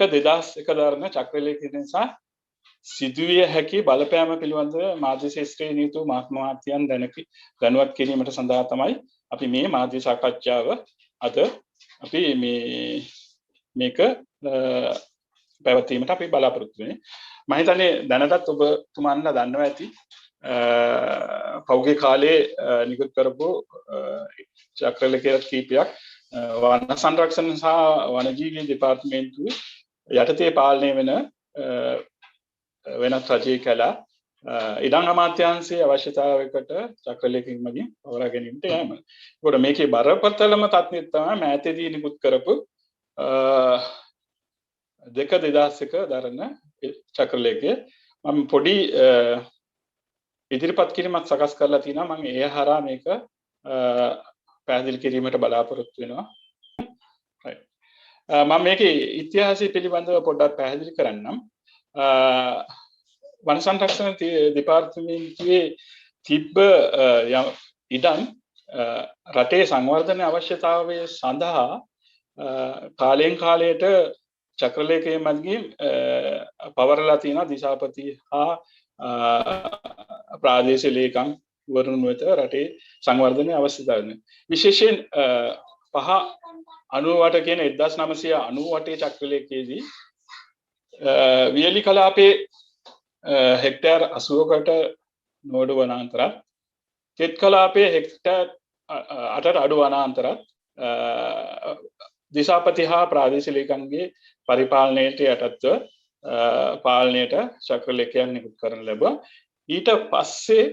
2001 දරන චක්‍රලේඛනය නිසා සිදුවිය හැකි බලපෑම පිළිබඳව මාධ්‍ය ශාස්ත්‍රයේ නියුතු මහත්මයාන් දැනුවත් කිරීමට සඳහා තමයි අපි මේ මාධ්‍ය සාකච්ඡාව අද අපි මේක පැවැත්වීමට අපි බලාපොරොත්තු වෙන්නේ. මම හිතන්නේ දැනටත් ඔබතුමන්ලා දන්නවා ඇති පෞගේ කාලේ නිකුත් කරපු චක්‍රලේඛන කීපයක් වන සංරක්ෂණ සහ වනජීවි දෙපාර්තමේන්තුවේ යටතේ පාලනය වෙන වෙනත් රජයේ කලා ඉඩම් අමාත්‍යාංශයේ අවශ්‍යතාවයකට චක්‍රලේඛන මගින් පවරා ගැනීමට යෑම. ඒකට මේකේ බරපතලම තත්ත්වය තමයි මෑතේදී නිකුත් කරපු 2001 දරන චක්‍රලේඛය. මම පොඩි ඉදිරිපත් කිරීමක් සකස් කරලා තිනවා. මම ඒ හරහා මේක පැහැදිලි කිරීමට බලාපොරොත්තු වෙනවා. මම මේකේ ඉතිහාසය පිළිබඳව පොඩ්ඩක් පැහැදිලි කරන්නම්. වන සංරක්ෂණ දෙපාර්තමේන්තුවේ තිබ්බ ඉඩම් රටේ සංවර්ධන අවශ්‍යතාවය සඳහා කාලයෙන් කාලයට චක්‍රලේඛනය මගින් පවරලා තියෙන දිසාපති හා ප්‍රාදේශීය ලේකම් වරුන් වෙත රටේ සංවර්ධන අවශ්‍යතාවය. විශේෂයෙන් 598 කියන 1998 චක්‍රලේඛයේදී වියලි කලාපේ හෙක්ටර් 80කට නෝඩු වනාන්තරත් කෙත් කලාපේ හෙක්ටර් 8ට අඩු වනාන්තරත් දිසාපති හා ප්‍රාදේශීය ලේකම්ගේ පරිපාලනයට යටත්ව පාලනයට චක්‍රලේඛයක් නිකුත් කරන ලැබුවා. ඊට පස්සේ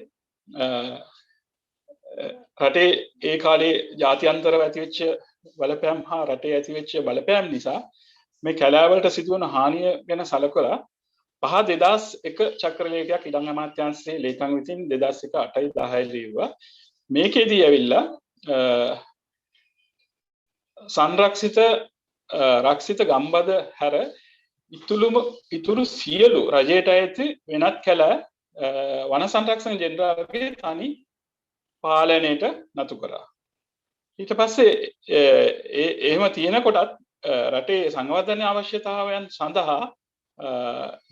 රටේ ඒ කාලේ ජාත්‍යන්තරව ඇතිවෙච්ච බලපෑම් හා රටේ ඇතිවෙච්ච බලපෑම් නිසා මේ කැලෑවලට සිදුවන හානිය ගැන සැලකලා 2001 චක්‍රලේඛයක් ඉඩම් අමාත්‍යාංශයේ ලේකම් විසින් 2001 8 10 ලියුවා. මේකෙදී ඇවිල්ලා සංරක්ෂිත රක්ෂිත ගම්බද හැර ඉතුරු සියලු රජයට අයිති වෙනත් කැලෑ වන සංරක්ෂණ ජෙනරාල්ගේ තනි පාලනයට නතු කරා. ඊට පස්සේ එහෙම තියෙනකොටත් රටේ සංවර්ධන අවශ්‍යතාවයන් සඳහා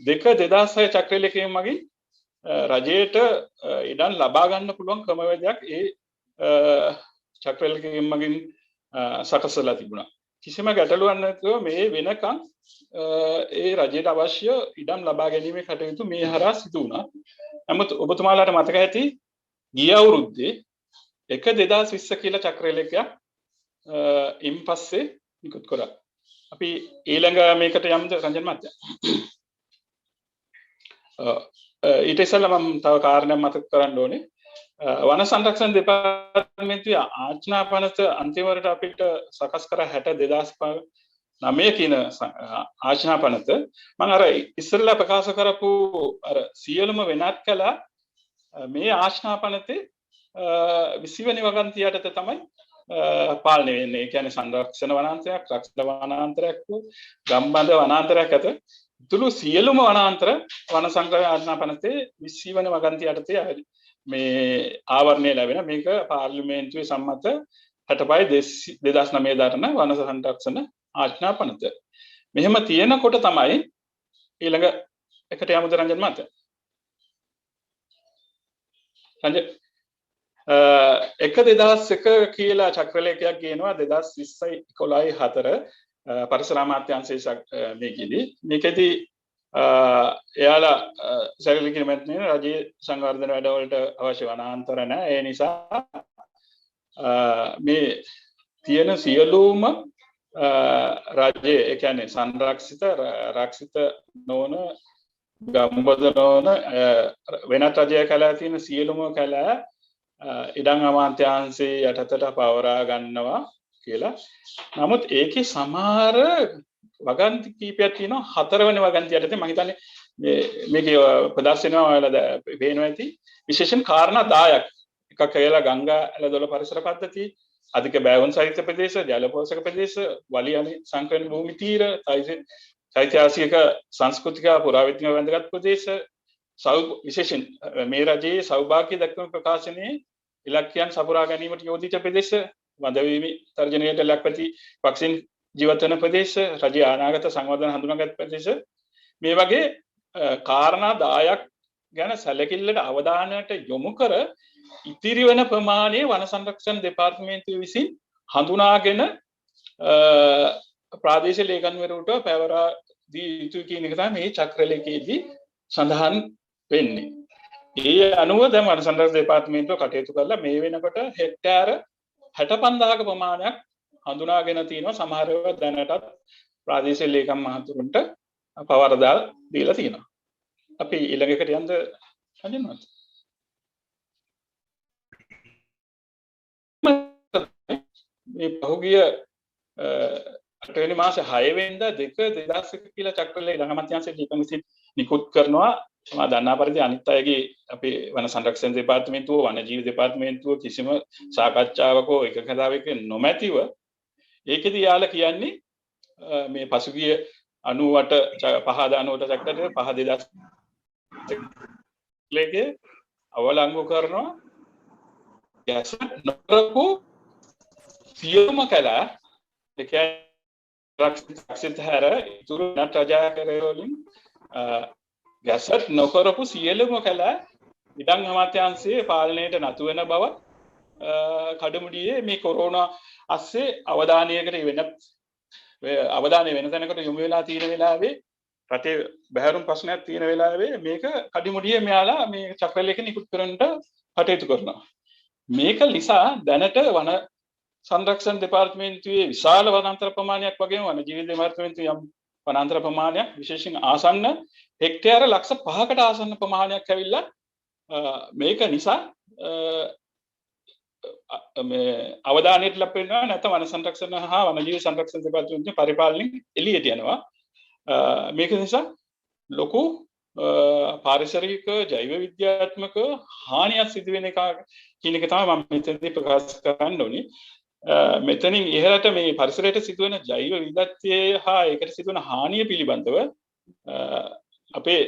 2006 චක්‍රලේඛනය මගින් රජයට ඉඩම් ලබා ගන්න පුළුවන් ක්‍රමවේදයක් ඒ චක්‍රලේඛනය මගින් සකසලා තිබුණා. කිසිම ගැටලුවක් නැතුව මේ වෙනකන් ඒ රජයට අවශ්‍ය ඉඩම් ලබා ගැනීමේ කටයුතු මේ හරහා සිදු වුණා. නමුත් ඔබතුමාලාට මතක ඇති ගිය අවුරුද්දේ 2020 කියලා චක්‍රලේඛයක් ඉන් පස්සේ නිකුත් කරා. අපි ඊළඟ මේකට යමුද රංජන් මහත්තයා? ඊට ඉස්සෙල්ලා මම තව කාරණයක් මතක් කරන්න ඕනේ. වන සංරක්ෂණ දෙපාර්තමේන්තුවේ ආඥා පනත අන්තිමවට අපිට සකස් කර 2009 කියන ආඥා පනත මම අර ඉස්සෙල්ලා ප්‍රකාශ කරපු අර සියලුම වෙනත් කළා මේ ආඥා පනතේ 20 වෙනි වගන්තිය යටතේ තමයි පාලනය වෙන්නේ. ඒ කියන්නේ සංරක්ෂණ වනාන්තරයක්, රක්ෂිත වනාන්තරයක්, ගම්බද වනාන්තරයක් ඇත. ඉතුරු සියලුම වනාන්තර වන සංරක්ෂණ ආඥා පනතේ 20 වෙනි වගන්තිය යටතේ මේ ආවරණය ලැබෙන මේක පාර්ලිමේන්තුවේ සම්මත 65/2009 දරන වන සංරක්ෂණ ආඥා පනත. මෙහෙම තියෙනකොට තමයි ඊළඟ එකට යමුද රංජන් මහත්තයා? රංජන් 2001 කියලා චක්‍රලේඛයක් ගේනවා 2020 පරිසර අමාත්‍යාංශයේ මේකෙදී එයාලා සැලකිලි මැදින් රජයේ සංවර්ධන වැඩවලට අවශ්‍ය වනාන්තර නැහැ. ඒ නිසා මේ තියෙන සියලුම රජයේ ඒ කියන්නේ සංරක්ෂිත රක්ෂිත නොවන ගම්බද නොවන වෙනත් රජයේ කැලෑ තියෙන සියලුම කැලෑ ඉඩම් අමාත්‍යාංශයේ යටතට පවරා ගන්නවා කියලා. නමුත් ඒකේ සමහර වගන්ති කීපයක් තියෙනවා. 4 වෙනි වගන්තිය යටතේ මම හිතන්නේ මේකේ ප්‍රදර්ශනය ඔයාලා පේනවා ඇති. විශේෂයෙන් කාරණා 10ක්. එකක් කියලා ගංගා ඇලදොල පරිසර පද්ධතිය, අධික බෑවුන් සහිත ප්‍රදේශ, ජල පෝෂක ප්‍රදේශ, වලියනි සංකලන භූමි තීර, ඓතිහාසික සංස්කෘතික පුරාවිද්‍යාත්මක වැදගත් ප්‍රදේශ, විශේෂයෙන් මේ රජයේ සෞභාග්‍ය දක්වන ප්‍රකාශනයේ ඉලක්කයන් සපුරා ගැනීමට යෝජිත ප්‍රදේශ, වඳවීමේ තර්ජනයට ලක්වති පක්ෂීන් ජීවත් වෙන ප්‍රදේශ, රජයේ අනාගත සංවර්ධන හඳුනාගත් ප්‍රදේශ මේ වගේ කාරණා 10ක් ගැන සැලකිල්ලට අවධානයට යොමු කර ඉතිරි වෙන ප්‍රමාණය වන සංරක්ෂණ දෙපාර්තමේන්තුව විසින් හඳුනාගෙන ප්‍රාදේශීය ලේකම්වරුන්ට පැවරා දී යුතුයි කියන එක තමයි මේ චක්‍රලේඛයේදී සඳහන් වෙන්නේ. ඒ අනුව දැන් වන සංරක්ෂණ දෙපාර්තමේන්තුව කටයුතු කරලා මේ වෙනකොට හෙක්ටාර 65000ක ප්‍රමාණයක් හඳුනාගෙන තියෙනවා. සමහර ඒවා දැනටත් ප්‍රාදේශීය ලේකම් මහතුරුන්ට පවරදා දීලා තියෙනවා. අපි ඊළඟට යන්න හදනවාද? මේ පහුගිය 8 වෙනි මාසේ 6 වෙනිදා 2001 කියලා චක්‍රලේඛ අමාත්‍යාංශයේ ලේකම් විසින් නිකුත් කරනවා. මම දන්නා පරිදි අනිත් අයගේ අපේ වන සංරක්ෂණ දෙපාර්තමේන්තුව වනජීවි දෙපාර්තමේන්තුව කිසිම සාකච්ඡාවක එකකතාවයක නොමැතිව ඒකෙදි යාලා කියන්නේ මේ පසුගිය 98 චක්‍රලේඛ 5 ලේඛේ අවලංගු කරනවා ගැසට් නොකරපු සියලුම කලා දෙකේ රක්ෂිත හැර ඉතුරු නට රජාකරවලින් ගැසට් නොකරපු සියලුම කලා ඉඩම් අමාත්‍යාංශයේ පාලනයට නතු වෙන බව කඩමුඩියේ මේ කොරෝනා අස්සේ අවධානය වෙන තැනකට යොමු වෙලා තියෙන වෙලාවේ රටේ බහැරුම් ප්‍රශ්නයක් තියෙන වෙලාවේ මේක කඩමුඩියේ මෙයාලා මේ චක්‍රලේඛ නිකුත් කරන්නට කටයුතු කරනවා. මේක නිසා දැනට වන සංරක්ෂණ දෙපාර්තමේන්තුවේ විශාල වනාන්තර ප්‍රමාණයක් වගේම වනජීවි දෙපාර්තමේන්තුවේ යම් වනාන්තර ප්‍රමාණයක් විශේෂයෙන් ආසන්න හෙක්ටයාර ලක්ෂ 5කට ආසන්න ප්‍රමාණයක් ඇවිල්ලා මේක නිසා මේ අවධානයට ලක් වෙනවා. නැත්නම් වන සංරක්ෂණ හා වනජීවි සංරක්ෂණ දෙපාර්තමේන්තුවේ පරිපාලනයෙන් එළියට යනවා. මේක නිසා ලොකු පාරිසරික ජෛව විද්‍යාත්මක හානියක් සිදු වෙන එක කියන එක තමයි මම මෙතනදී ප්‍රකාශ කරන්න ඕනේ. මෙතනින් ඉහළට මේ පරිසරයට සිදුවන ජෛව විවිධත්වය හා ඒකට සිදුවන හානිය පිළිබඳව අපේ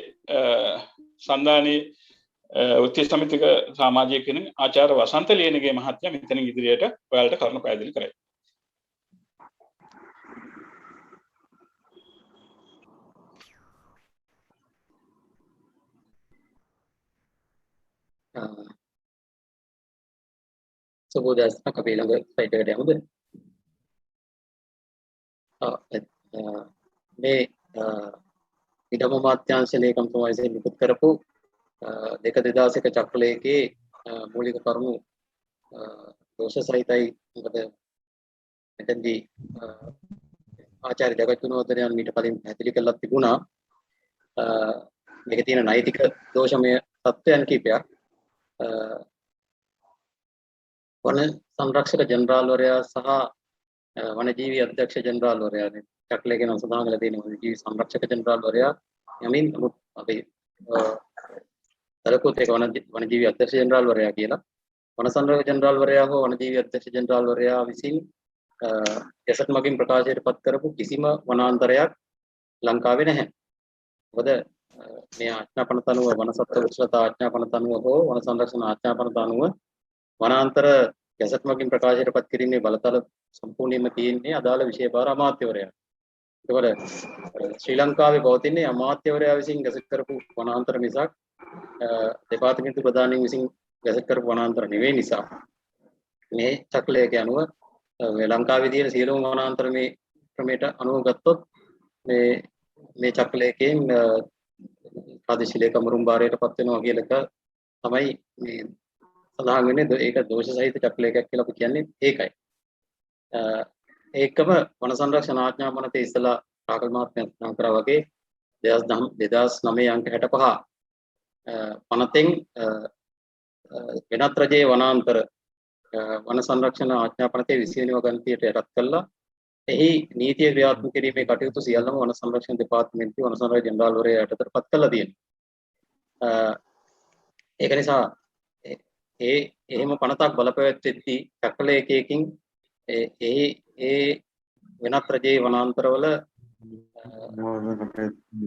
සන්ධානයේ උත්තරී සමිතික සමාජික කෙනෙක් ආචාර්ය වසන්ත ලියනගේ මහත්මයා මෙතනින් ඉදිරියට ඔයාලට කරුණු පැහැදිලි කරයි. සුබෝදෑසනක් අපි ළඟ සයිට් එකට යමුද? මේ ඉඩම අමාත්‍යාංශ ලේකම්තුමා විසින් නිකුත් කරපු 2001 චක්‍රලේඛයේ මූලික කරුණු දෝෂ සහිතයි. මොකද මෙතෙන්දී ආචාර්ය ජගත්ගුණවර්ධනයන් මීට කලින් පැහැදිලි කරලා තිබුණා මේකේ තියෙන නෛතික දෝෂමය තත්ත්වයන් කිහිපයක්. වන සංරක්ෂක ජෙනරාල්වරයා සහ වනජීවි අධ්‍යක්ෂ ජෙනරාල්වරයා චක්‍රලේඛේ නම් සඳහන් කරලා තියෙනවා වනජීවි සංරක්ෂක ජෙනරාල්වරයා යමින් අපි තරකුත් ඒක වනජීවි අධ්‍යක්ෂ ජෙනරාල්වරයා කියලා වන සංරක්ෂක ජෙනරාල්වරයා හෝ වනජීවි අධ්‍යක්ෂ ජෙනරාල්වරයා විසින් ගැසට් මගින් ප්‍රකාශයට පත් කරපු කිසිම වනාන්තරයක් ලංකාවේ නැහැ. මොකද මේ ආඥාපනත අනුව වනසත්ත්ව විශ්ලතා ආඥාපනත අනුව හෝ වන සංරක්ෂණ ආඥාපනත අනුව වනාන්තර ගැසට් මගින් ප්‍රකාශයට පත් කිරීමේ බලතල සම්පූර්ණයෙන්ම තියෙන්නේ අදාළ විෂයභාර අමාත්‍යවරයා. ඒකවල ශ්‍රී ලංකාවේ පවතින්නේ අමාත්‍යවරයා විසින් ගැසට් කරපු වනාන්තර මිසක් දෙපාර්තමේන්තු ප්‍රධානීන් විසින් ගැසට් කරපු වනාන්තර නෙවෙයි නිසා මේ චක්‍රලේඛය අනුව මේ ලංකාවේ තියෙන සියලුම වනාන්තර මේ ක්‍රමයට අනුව ගත්තොත් මේ චක්‍රලේඛයෙන් ප්‍රාදේශීය ලේකම්වරුන් භාරයට පත් වෙනවා කියලා එක තමයි මේ සඳහන් වෙන්නේ. ඒක දෝෂ සහිත චක්‍රලේඛයක් කියලා අපි කියන්නේ ඒකයි. ඒකම වන සංරක්ෂණ ආඥාපනතේ ඉස්සලා රාකල් මහත්මයා නම් කරා වගේ 2009 අංක 65 පනතෙන් වෙනත් රජයේ වනාන්තර වන සංරක්ෂණ ආඥාපනතේ 20 වෙනි වගන්තියට යටත් කළා. එහි නීතිය ක්‍රියාත්මක කිරීමේ කටයුතු සියල්ලම වන සංරක්ෂණ දෙපාර්තමේන්තුවේ වන සංරක්ෂණ ජෙනරාල්වරයා යටතට පත් කළා තියෙනවා. ඒක නිසා එහෙම පනතක් බලපෑවෙද්දී චක්‍රලේඛයකින් ඒ වෙනත් රජයේ වනාන්තරවල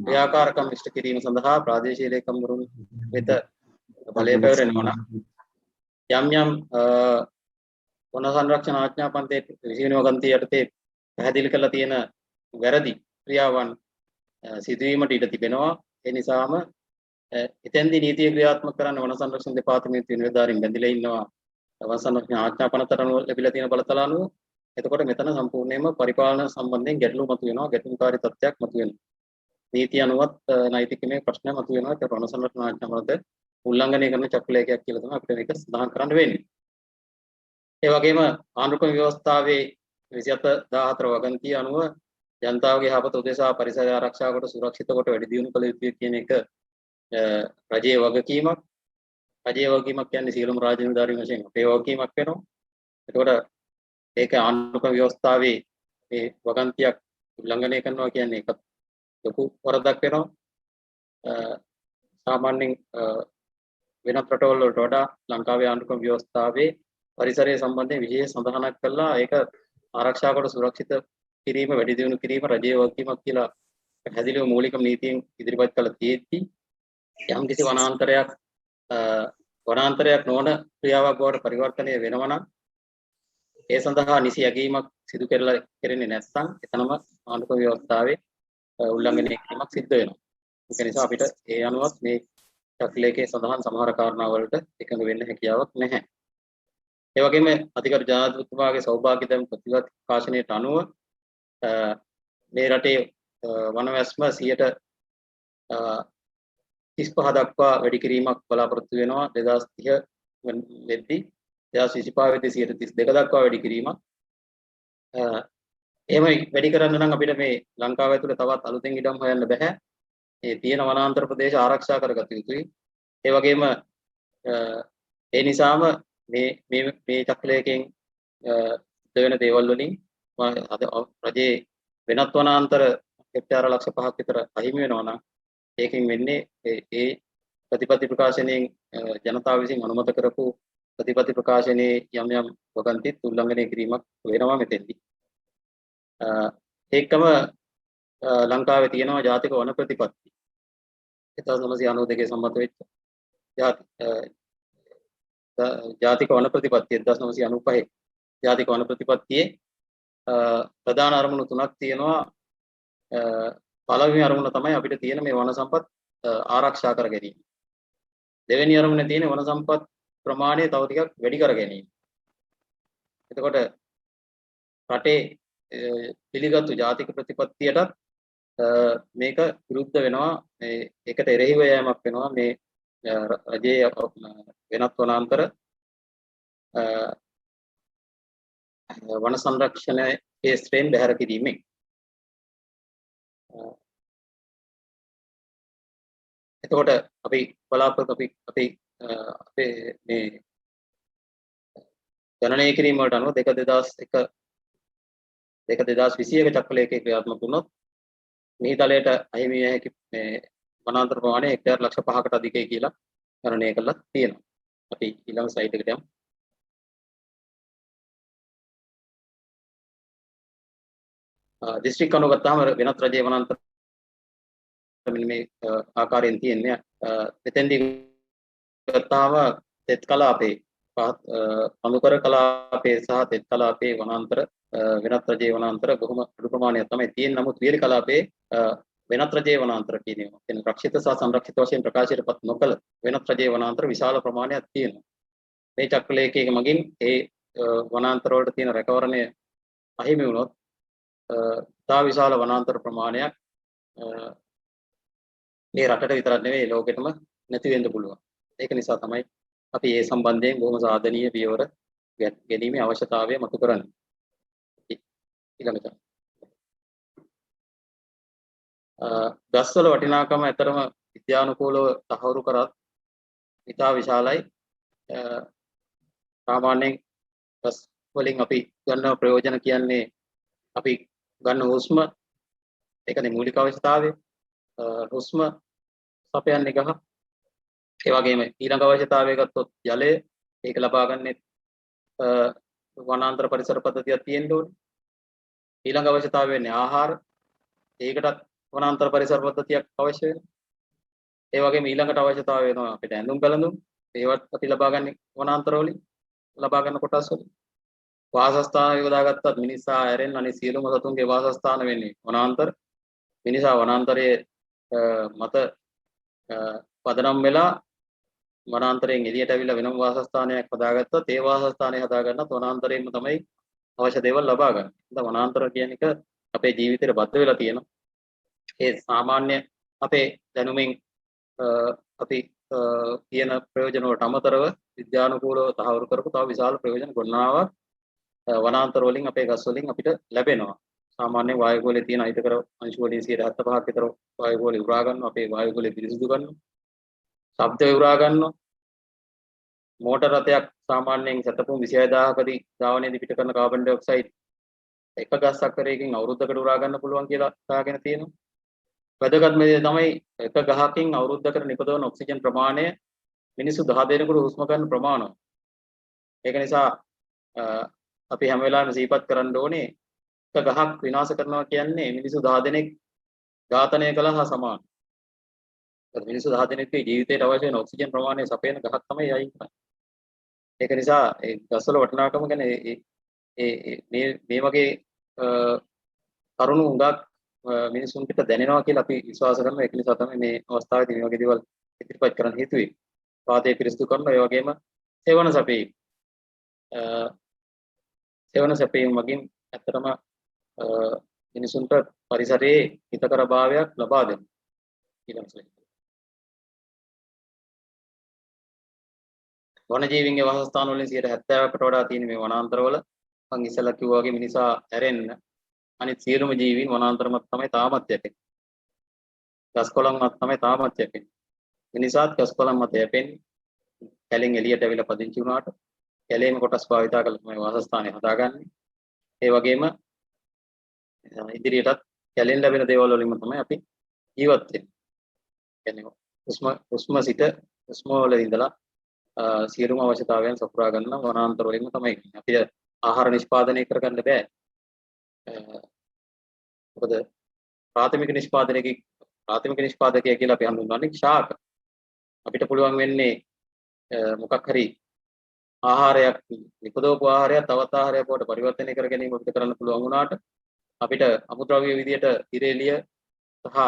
ක්‍රියාකාරකම් ඉෂ්ට කිරීම සඳහා ප්‍රාදේශීය ලේකම්වරුන් වෙත බලය පැවරෙනවා නම් යම් වන සංරක්ෂණ ආඥාපනතේ 20 වෙනි වගන්තිය යටතේ පැහැදිලි කරලා තියෙන වැරදි ක්‍රියාවන් සිදුවීමට ඉඩ තිබෙනවා. ඒ නිසාම එතෙන්දී නීතිය ක්‍රියාත්මක කරන්න වන සංරක්ෂණ දෙපාර්තමේන්තුවේ නිලධාරීන් බැඳිලා ඉන්නවා. වන සංරක්ෂණ ආඥා පනතට අනුව ලැබිලා තියෙන බලතල අනුව. එතකොට මෙතන සම්පූර්ණයෙන්ම පරිපාලන සම්බන්ධයෙන් ගැටලු මතුවෙනවා, ගැටලුකාරී තත්ත්වයක් මතුවෙනවා. නීතිය අනුවත් නෛතිකමය ප්‍රශ්න මතුවෙනවා. ඒක වන සංරක්ෂණ ආඥා පනත උල්ලංඝනය කරන චක්‍රලේඛයක් කියලා තමයි අපිට මේක සඳහන් කරන්න වෙන්නේ. ඒ වගේම ආණ්ඩුක්‍රම ව්‍යවස්ථාවේ 27/14 වගන්තිය අනුව ජනතාවගේ යහපත උදෙසා පරිසරය ආරක්ෂා කොට සුරක්ෂිත කොට වැඩි දියුණු කළ යුතුය කියන එක රජයේ වගකීමක්. රජයේ වගකීමක් කියන්නේ සියලුම රාජ්‍ය නිලධාරීන් වශයෙන් අපේ වගකීමක් වෙනවා. එතකොට ඒක ආණ්ඩුක්‍රම ව්‍යවස්ථාවේ මේ වගන්තියක් උල්ලංඝනය කරනවා කියන්නේ ඒක ලොකු වරදක් වෙනවා. සාමාන්‍යයෙන් වෙනත් රටවල් වලට වඩා ලංකාවේ ආණ්ඩුක්‍රම ව්‍යවස්ථාවේ පරිසරය සම්බන්ධයෙන් විශේෂ සඳහනක් කළා. ඒක ආරක්ෂා කොට සුරක්ෂිත කිරීම, වැඩි දියුණු කිරීම රජයේ වගකීමක් කියලා පැහැදිලිව මූලික නීතියෙන් ඉදිරිපත් කළ තියෙද්දි යම් කිසි වනාන්තරයක් නොවන ක්‍රියාවක් බවට පරිවර්තනය වෙනවා නම් ඒ සඳහා නිසි යැගීමක් සිදු කෙරෙන්නේ නැත්නම් එතනම ආණ්ඩුක්‍රම ව්‍යවස්ථාවේ උල්ලංඝනය කිරීමක් සිද්ධ වෙනවා. ඒක නිසා අපිට ඒ අනුවත් මේ චක්‍රලේඛයේ සඳහන් සමහර කාරණා වලට එකඟ වෙන්න හැකියාවක් නැහැ. ඒ වගේම අධිකරු ජනාධිපතිතුමාගේ සෞභාග්‍ය දැන් ප්‍රතිකාශනයට අනුව මේ රටේ වනවැස්ම 35 දක්වා වැඩි කිරීමක් බලාපොරොත්තු වෙනවා 2030 වෙද්දී 2025 වෙද්දී 32 දක්වා වැඩි කිරීමක්. එහෙම වැඩි කරන්න නම් අපිට මේ ලංකාව ඇතුළේ තවත් අලුතෙන් ඉඩම් හොයන්න බෑ. මේ තියෙන වනාන්තර ප්‍රදේශ ආරක්ෂා කරගත යුතුයි. ඒ වගේම ඒ නිසාම මේ චක්‍රලේඛයෙන් වෙන දේවල් වලින් අද රජයේ වෙනත් වනාන්තර හෙක්ටාර ලක්ෂ 5ක් විතර අහිමි වෙනවා නම් ඒකෙන් වෙන්නේ ඒ ප්‍රතිපත්ති ප්‍රකාශනයෙන් ජනතාව විසින් අනුමත කරපු ප්‍රතිපත්ති ප්‍රකාශනයේ යම් වගන්තිත් උල්ලංඝනය කිරීමක් වෙනවා මෙතෙන්දී. ඒකම ලංකාවේ තියෙනවා ජාතික වන ප්‍රතිපත්ති 1992 සම්මත වෙච්ච ජාතික වන ප්‍රතිපත්තිය 1995 ජාතික වන ප්‍රතිපත්තියේ ප්‍රධාන අරමුණු තුනක් තියෙනවා. පළවෙනි අරමුණ තමයි අපිට තියෙන මේ වන සම්පත් ආරක්ෂා කර ගැනීම. දෙවෙනි අරමුණ තියෙන වන සම්පත් ප්‍රමාණය තව ටිකක් වැඩි කර ගැනීම. එතකොට රටේ පිළිගත්තු ජාතික ප්‍රතිපත්තියටත් මේක විරුද්ධ වෙනවා. ඒකට එරෙහිව යෑමක් වෙනවා මේ රජයේ වෙනත් වනාන්තර වන සංරක්ෂණයේ ක්ෂේත්‍රයෙන් බැහැර කිරීමෙන්. එතකොට අපි බලාපොරොත්තු අපි මේ ගණනය කිරීම වලට අනුව 2021 චක්‍රලේඛයේ ක්‍රියාත්මක වුණොත් මිහිතලයට අහිමි විය හැකි මේ වනාන්තර ප්‍රමාණය හෙක්ටාර ලක්ෂ 5කට අධිකයි කියලා ගණනය කරලා තියෙනවා. අපි ඊළඟ ස්ලයිඩ් එකට යමු. දිස්ත්‍රික් අනුව ගත්තාම වෙනත් රජයේ වනාන්තර මෙන්න මේ ආකාරයෙන් තියෙන්නේ. මෙතෙන්දී ගත්තාම තෙත් කලාපේ අනුකර කලාපේ සහ තෙත් කලාපේ වනාන්තර වෙනත් රජයේ වනාන්තර බොහොම අඩු ප්‍රමාණයක් තමයි තියෙන්නේ. නමුත් වියලි කලාපේ වෙනත් රජයේ වනාන්තර කියනවා. එතන රක්ෂිත සහ සංරක්ෂිත වශයෙන් ප්‍රකාශයටපත් නොකළ වෙනත් රජයේ වනාන්තර විශාල ප්‍රමාණයක් තියෙනවා. මේ චක්‍රලේඛයේ මගින් ඒ වනාන්තර වලට තියෙන රැකවරණය අහිමි වුණොත් තා විශාල වනාන්තර ප්‍රමාණයක් මේ රටට විතරක් නෙවෙයි ලෝකෙටම නැති වෙන්න පුළුවන්. ඒක නිසා තමයි අපි මේ සම්බන්ධයෙන් බොහොම සාධනීය පියවර ගැනීමේ අවශ්‍යතාවය මතු කරන්නේ. ඊළඟට ගස්වල වටිනාකම ඇතරම විද්‍යානුකූලව තහවුරු කරත් ඉතා විශාලයි. සාමාන්‍යයෙන් ගස් වලින් අපි ගන්න ප්‍රයෝජන කියන්නේ අපි ගන්න හුස්ම, ඒකනේ මූලික අවශ්‍යතාවය. හුස්ම සපයන්නේ ගහ. ඒ වගේම ඊළඟ අවශ්‍යතාවය ගත්තොත් ජලය, ඒක ලබා ගන්නෙ වනාන්තර පරිසර පද්ධතියක් තියෙන්න ඕනේ. ඊළඟ අවශ්‍යතාවය වෙන්නේ ආහාර. ඒකටත් වනාන්තර පරිසර පද්ධතියක් අවශ්‍ය වෙනවා. ඒ වගේම ඊළඟට අවශ්‍යතාවය වෙනවා අපිට ඇඳුම් පැළඳුම්. ඒවත් අපි ලබා ගන්න වනාන්තර වලින් ලබා ගන්න කොටස් වලින්. වාසස්ථාන යොදාගත්තත් මිනිසා ඇරෙන්න අනිත් සියලුම සතුන්ගේ වාසස්ථාන වෙන්නේ වනාන්තර. මිනිසා වනාන්තරයේ මත පදනම් වෙලා වනාන්තරයෙන් එළියට ඇවිල්ලා වෙනම වාසස්ථානයක් හදාගත්තත් ඒ වාසස්ථානය හදාගන්නත් වනාන්තරයෙන්ම තමයි අවශ්‍ය දේවල් ලබා ගන්න. ඉතින් වනාන්තර කියන එක අපේ ජීවිතේට බද්ධ වෙලා තියෙනවා. ඒ සාමාන්‍ය අපේ දැනුමින් අපි කියන ප්‍රයෝජන වලට අමතරව විද්‍යානුකූලව තහවුරු කරපු තව විශාල ප්‍රයෝජන ගොඩනගාවක් වනාන්තර වලින් අපේ ගස් වලින් අපිට ලැබෙනවා. සාමාන්‍ය වායුගෝලයේ තියෙන අහිතකර අංශු වලින් 75ක් විතර වායුගෝලය උරා ගන්නවා. අපේ වායුගෝලය පිරිසිදු කරනවා. ශබ්ද උරා ගන්නවා. මෝටර රථයක් සාමාන්‍යයෙන් සැතපුම් 26000කදී ධාවනයේදී පිට කරන කාබන් ඩයොක්සයිඩ් එක ගස් අක්කරයකින් අවුරුද්දකට උරා ගන්න පුළුවන් කියලා හොයාගෙන තියෙනවා. වැදගත්ම දේ තමයි එක ගහකින් අවුරුද්දකට නිපදවන ඔක්සිජන් ප්‍රමාණය මිනිස්සු 10 දෙනෙකුට හුස්ම ගන්න ප්‍රමාණය. ඒක නිසා අපි හැම වෙලාවෙම සිහිපත් කරන්න ඕනේ එක ගහක් විනාශ කරනවා කියන්නේ මිනිස්සු 10 දෙනෙක් ඝාතනය කළා හා සමානයි. ඒත් මිනිස්සු 10 දෙනෙක්ගේ ජීවිතයට අවශ්‍ය වෙන ඔක්සිජන් ප්‍රමාණය සපයන ගහක් තමයි අයින් කරන්නේ. ඒක නිසා ඒ ගස්වල වටිනාකම ගැන මේ වගේ කරුණු හුඟක් මිනිසුන්ට දැනෙනවා කියලා අපි විශ්වාස කරනවා. ඒක නිසා තමයි මේ අවස්ථාවේදී මේ වගේ දේවල් ඉදිරිපත් කරන්න හේතුවේ. වාතය පිරිසිදු කරනවා. ඒ වගේම සේවන සැපීම මගින් ඇත්තටම මිනිසුන්ට පරිසරයේ හිතකර භාවයක් ලබා දෙනවා. ඊළඟට වනජීවීන්ගේ වාසස්ථාන වලින් 70%කට වඩා තියෙන මේ වනාන්තරවල මම ඉස්සෙල්ලා කිව්වා වගේ මිනිසා ඇරෙන්න අනිත් සියලුම ජීවීන් වනාන්තරමත් තමයි තාමත් යැපෙන්නේ. ගස්කොළන්වත් තමයි තාමත් යැපෙන්නේ. මිනිසාත් ගස්කොළන් මත යැපෙන්නේ. කැලෙන් එළියට ඇවිල්ලා පදිංචි වුණාට කැලේම කොටස් භාවිතා කරලා තමයි වාසස්ථානය හදාගන්නේ. ඒ වගේම ඉදිරියටත් කැලෙන් ලැබෙන දේවල් වලින්ම තමයි අපි ජීවත් වෙන්නේ. කියන්නේ උස්ම වල ඉඳලා සියලුම අවශ්‍යතාවයන් සපුරා ගන්න වනාන්තර වලින්ම තමයි ඉන්නේ. අපිට ආහාර නිෂ්පාදනය කරගන්න බෑ. මොකද ප්‍රාථමික නිෂ්පාදකය කියලා අපි හඳුන්වන්නේ ශාක. අපිට පුළුවන් වෙන්නේ මොකක් හරි ආහාරයක් නිපදවපු ආහාරයක් තවත් ආහාරයක් බවට පරිවර්තනය කර ගැනීම අපිට කරන්න පුළුවන් වුණාට අපිට අමුද්‍රව්‍ය විදියට ඉරේලිය සහ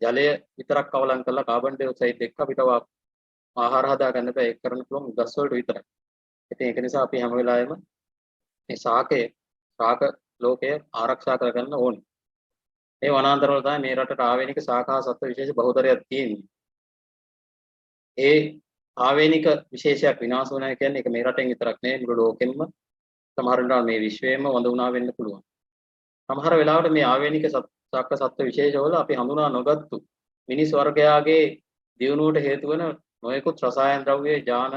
ජලය විතරක් අවලං කරලා කාබන් ඩයොක්සයිඩ් එක්ක අපිට ආහාර හදා ගන්න බෑ. ඒක කරන්න පුළුවන් ගස් වලට විතරයි. ඉතින් ඒක නිසා අපි හැම වෙලාවෙම මේ ශාක ලෝකය ආරක්ෂා කරගන්න ඕනේ. මේ වනාන්තර වල තමයි මේ රටට ආවේනික ශාඛා සත්ත්ව විශේෂ බහුතරයක් තියෙන්නේ. ඒ ආවේනික විශේෂයක් විනාශ වුණා කියන්නේ ඒක මේ රටෙන් විතරක් නෙවෙයි මුළු ලෝකෙම සමහර වෙලාවට මේ විශ්වයේම වඳ වුණා වෙන්න පුළුවන්. සමහර වෙලාවට මේ ආවේනික ශාඛා සත්ත්ව විශේෂවල අපි හඳුනා නොගත්තු මිනිස් වර්ගයාගේ දියුණුවට හේතු වන නොයෙකුත් රසායන ද්‍රව්‍ය ජාන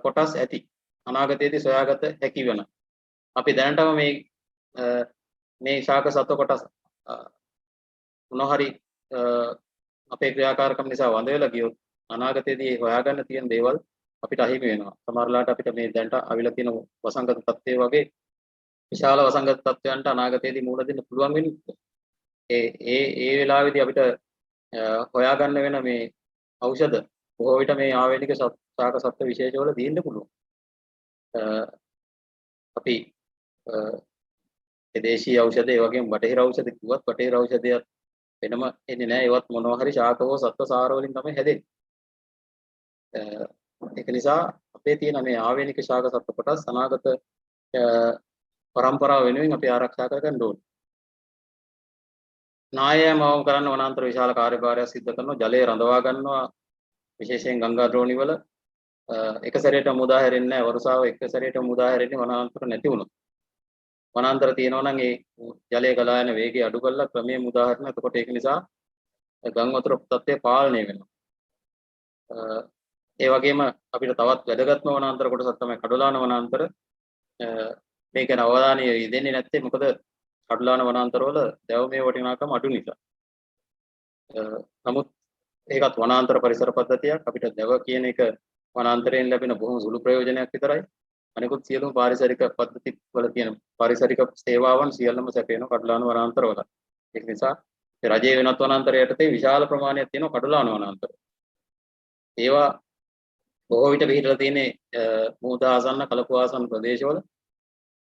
කොටස් ඇති. අනාගතයේදී සොයාගත හැකි වෙන. අපි දැනටම මේ ශාක සත්ව කොටස් මොනහරි අපේ ක්‍රියාකාරකම් නිසා වඳ වෙලා ගියොත් අනාගතයේදී හොයාගන්න තියෙන දේවල් අපිට අහිමි වෙනවා. සමහරලාට අපිට මේ දැනට අවිලා තියෙන වසංගත තත්ත්වයේ වගේ විශාල වසංගත තත්ත්වයන්ට අනාගතයේදී මුහුණ දෙන්න පුළුවන් වෙන්නේ. ඒ වෙලාවේදී අපිට හොයාගන්න වෙන මේ ඖෂධ බොහෝ විට මේ ආවේනික ශාක සත්ත්ව විශේෂවල දීන්න පුළුවන්. අපි දේශීය ඖෂධ ඒ වගේම බටහිර ඖෂධ කිව්වත් බටහිර ඖෂධයත් වෙනම එන්නේ නැහැ. ඒවත් මොනවා හරි ශාකවෝ සත්ව සාර වලින් තමයි හැදෙන්නේ. ඒක නිසා අපේ තියෙන මේ ආවේනික ශාක සත්ව කොටස් අනාගත පරම්පරාව වෙනුවෙන් අපි ආරක්ෂා කරගන්න ඕනේ. නායයමවම කරන්න වනාන්තර විශාල කාර්යභාරයක් සිදු කරනවා. ජලය රඳවා ගන්නවා. විශේෂයෙන් ගංගා ද්‍රෝණි වල එක සැරේට මුදා හැරෙන්නේ නැහැ. වරුසාව එක සැරේට මුදා හැරෙන්නේ වනාන්තර නැති වුණොත්. වනාන්තර තියෙනවා නම් ඒ ජලය ගලා යන වේගය අඩු කරලා ක්‍රමයෙන් මුදා හරිනවා. එතකොට ඒක නිසා ගම් වතුර තත්ත්වය පාලනය වෙනවා. ඒ වගේම අපිට තවත් වැදගත්ම වනාන්තර කොටසක් තමයි කඩොලාන වනාන්තර. මේක නවදානිය දෙන්නේ නැත්තේ මොකද කඩොලාන වනාන්තරවල දැවමේ වටිනාකම අඩු නිසා. නමුත් ඒකත් වනාන්තර පරිසර පද්ධතියක්. අපිට දැව කියන එක වනාන්තරයෙන් ලැබෙන බොහොම සුළු ප්‍රයෝජනයක් විතරයි. අනිකුත් සියලුම පාරිසරික පද්ධති වල තියෙන පාරිසරික සේවාවන් සියල්ලම සැපේන කඩොලාන වනාන්තරවල. ඒක නිසා රජයේ වෙනත් වනාන්තර යටතේ විශාල ප්‍රමාණයක් තියෙන කඩොලාන වනාන්තර. ඒවා බොහෝ විට පිහිටලා තියෙන්නේ මුහුද ආසන්න කලපු ආසන්න ප්‍රදේශවල.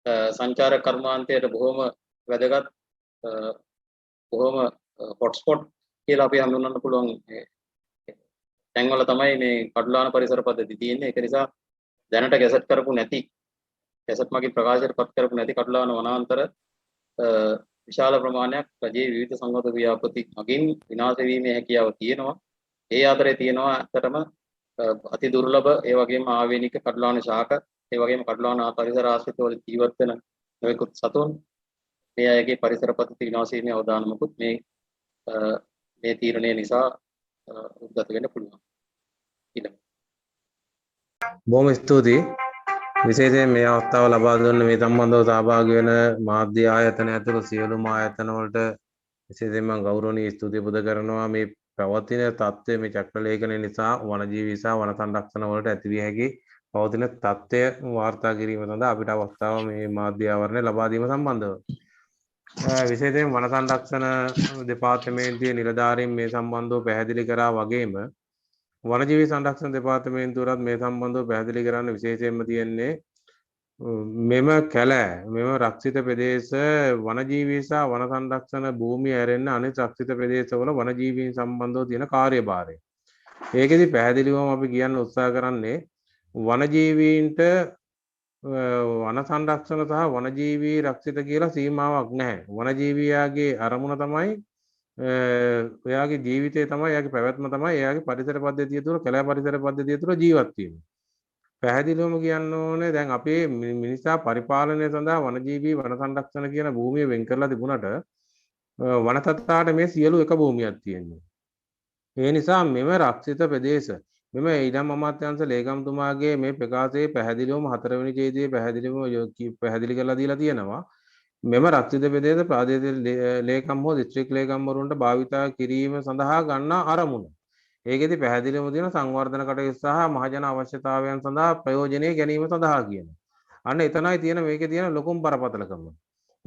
සංචාර කර්මාන්තයට බොහොම වැදගත් බොහොම හොට්ස්පොට් කියලා අපි හඳුන්වන්න පුළුවන් තැන්වල තමයි මේ කඩුලාන පරිසර පද්ධතිය තියෙන්නේ. ඒක නිසා දැනට ගැසට් කරපු නැති ගැසට් මගින් ප්‍රකාශයට පත් කරපු නැති කඩුලාන වනාන්තර විශාල ප්‍රමාණයක් රජයේ විවිධ සංවර්ධ ව්‍යාපෘති මගින් විනාශ වීමේ හැකියාව තියෙනවා. ඒ අතරේ තියෙනවා ඇත්තටම අති දුර්ලභ ඒ වගේම ආවේනික කඩුලාන ශාක ඒ වගේම කඩුලාන පරිසර ආශ්‍රිතව ජීවත් වෙන නොයෙකුත් සතුන් මේ අයගේ පරිසර පද්ධති විනාශ වීමේ අවදානමකුත් මේ තීරණය නිසා උද්ගත වෙන්න පුළුවන්. බොහොම ස්තුතියි. විශේෂයෙන් මේ අවස්ථාව ලබා දුන්න මේ සම්බන්ධව සහභාගී වෙන මාධ්‍ය ආයතන ඇතුළු සියලුම ආයතන වලට විශේෂයෙන් මම ගෞරවනීය ස්තුතිය පුද කරනවා. මේ පවතින තත්ත්වය මේ චක්‍රලේඛනය නිසා වනජීවී සහ වන සංරක්ෂණ වලට ඇතිවිය හැකි පවතින තත්ත්වය වාර්තා කිරීම සඳහා අපිට අවස්ථාව මේ මාධ්‍ය ආවරණය ලබා දීම සම්බන්ධව විශේෂයෙන් වන සංරක්ෂණ දෙපාර්තමේන්තුවේ නිලධාරීන් මේ සම්බන්ධව පැහැදිලි කරා වගේම වනජීවී සංරක්ෂණ දෙපාර්තමේන්තුවටත් මේ සම්බන්ධව පැහැදිලි කරන්න විශේෂයෙන්ම තියෙන්නේ මෙම කැලෑ මෙම රක්ෂිත ප්‍රදේශ වනජීවී සහ වන සංරක්ෂණ භූමිය ඇරෙන්න අනෙක් රක්ෂිත ප්‍රදේශවල වනජීවීන් සම්බන්ධව තියෙන කාර්යභාරය. ඒකෙදි පැහැදිලිවම අපි කියන්න උත්සාහ කරන්නේ වනජීවීන්ට වන සංරක්ෂණ සහ වනජීවී රක්ෂිත කියලා සීමාවක් නැහැ. වනජීවියාගේ අරමුණ තමයි එයාගේ ජීවිතය තමයි එයාගේ පැවැත්ම තමයි එයාගේ පරිසර පද්ධතිය තුළ කැලෑ පරිසර පද්ධතිය තුළ ජීවත් වීම. පැහැදිලිවම කියන්න ඕනේ දැන් අපේ මිනිසා පරිපාලනය සඳහා වනජීවී වන සංරක්ෂණ කියන භූමිය වෙන් කරලා තිබුණට වනතත්තාට මේ සියලු එක භූමියක් තියෙනවා. ඒ නිසා මෙම රක්ෂිත ප්‍රදේශ මෙම ඉඩම් අමාත්‍යාංශ ලේකම්තුමාගේ මේ ප්‍රකාශයේ පැහැදිලිවම 4 වෙනි ඡේදයේ පැහැදිලි කරලා දීලා තියෙනවා. මෙම රක්ෂිත ප්‍රදේශ ප්‍රාදේශීය ලේකම් හෝ දිස්ත්‍රික් ලේකම් වරුන්ට භාවිතා කිරීම සඳහා ගන්නා අරමුණ. ඒකෙදි පැහැදිලිවම තියෙන සංවර්ධන කටයුතු සහ මහජන අවශ්‍යතාවයන් සඳහා ප්‍රයෝජනෙ ගැනීම සඳහා කියන. අන්න එතනයි තියෙන මේකේ තියෙන ලොකුම බරපතලකම.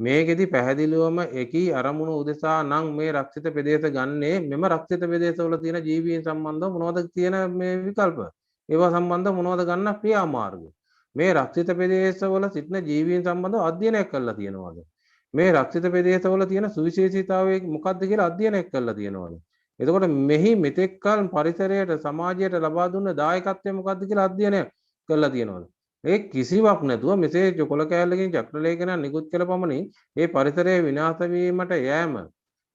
මේකෙදි පැහැදිලිවම එකී අරමුණ උදෙසා නම් මේ රක්ෂිත ප්‍රදේශ ගන්නේ මෙම රක්ෂිත ප්‍රදේශවල තියෙන ජීවීන් සම්බන්ධව මොනවද තියෙන මේ විකල්ප. ඒවා සම්බන්ධව මොනවද ගන්න ක්‍රියාමාර්ග. මේ රක්ෂිත ප්‍රදේශවල සිටින ජීවීන් සම්බන්ධව අධ්‍යයනයක් කරලා තියෙනවද? මේ රක්ෂිත ප්‍රදේශවල තියෙන සුවිශේෂීතාවය මොකක්ද කියලා අධ්‍යයනයක් කරලා තියෙනවද? එතකොට මෙහි මෙතෙක්කල් පරිසරයට සමාජයට ලබා දුන්න දායකත්වය මොකක්ද කියලා අධ්‍යයනයක් කරලා තියෙනවද? ඒ කිසිවක් නැතුව මෙසේ චොකොල කෑල්ලකින් චක්‍රලේඛනයක් නිකුත් කළ පමණින් මේ පරිසරයේ විනාශ වීමට යෑම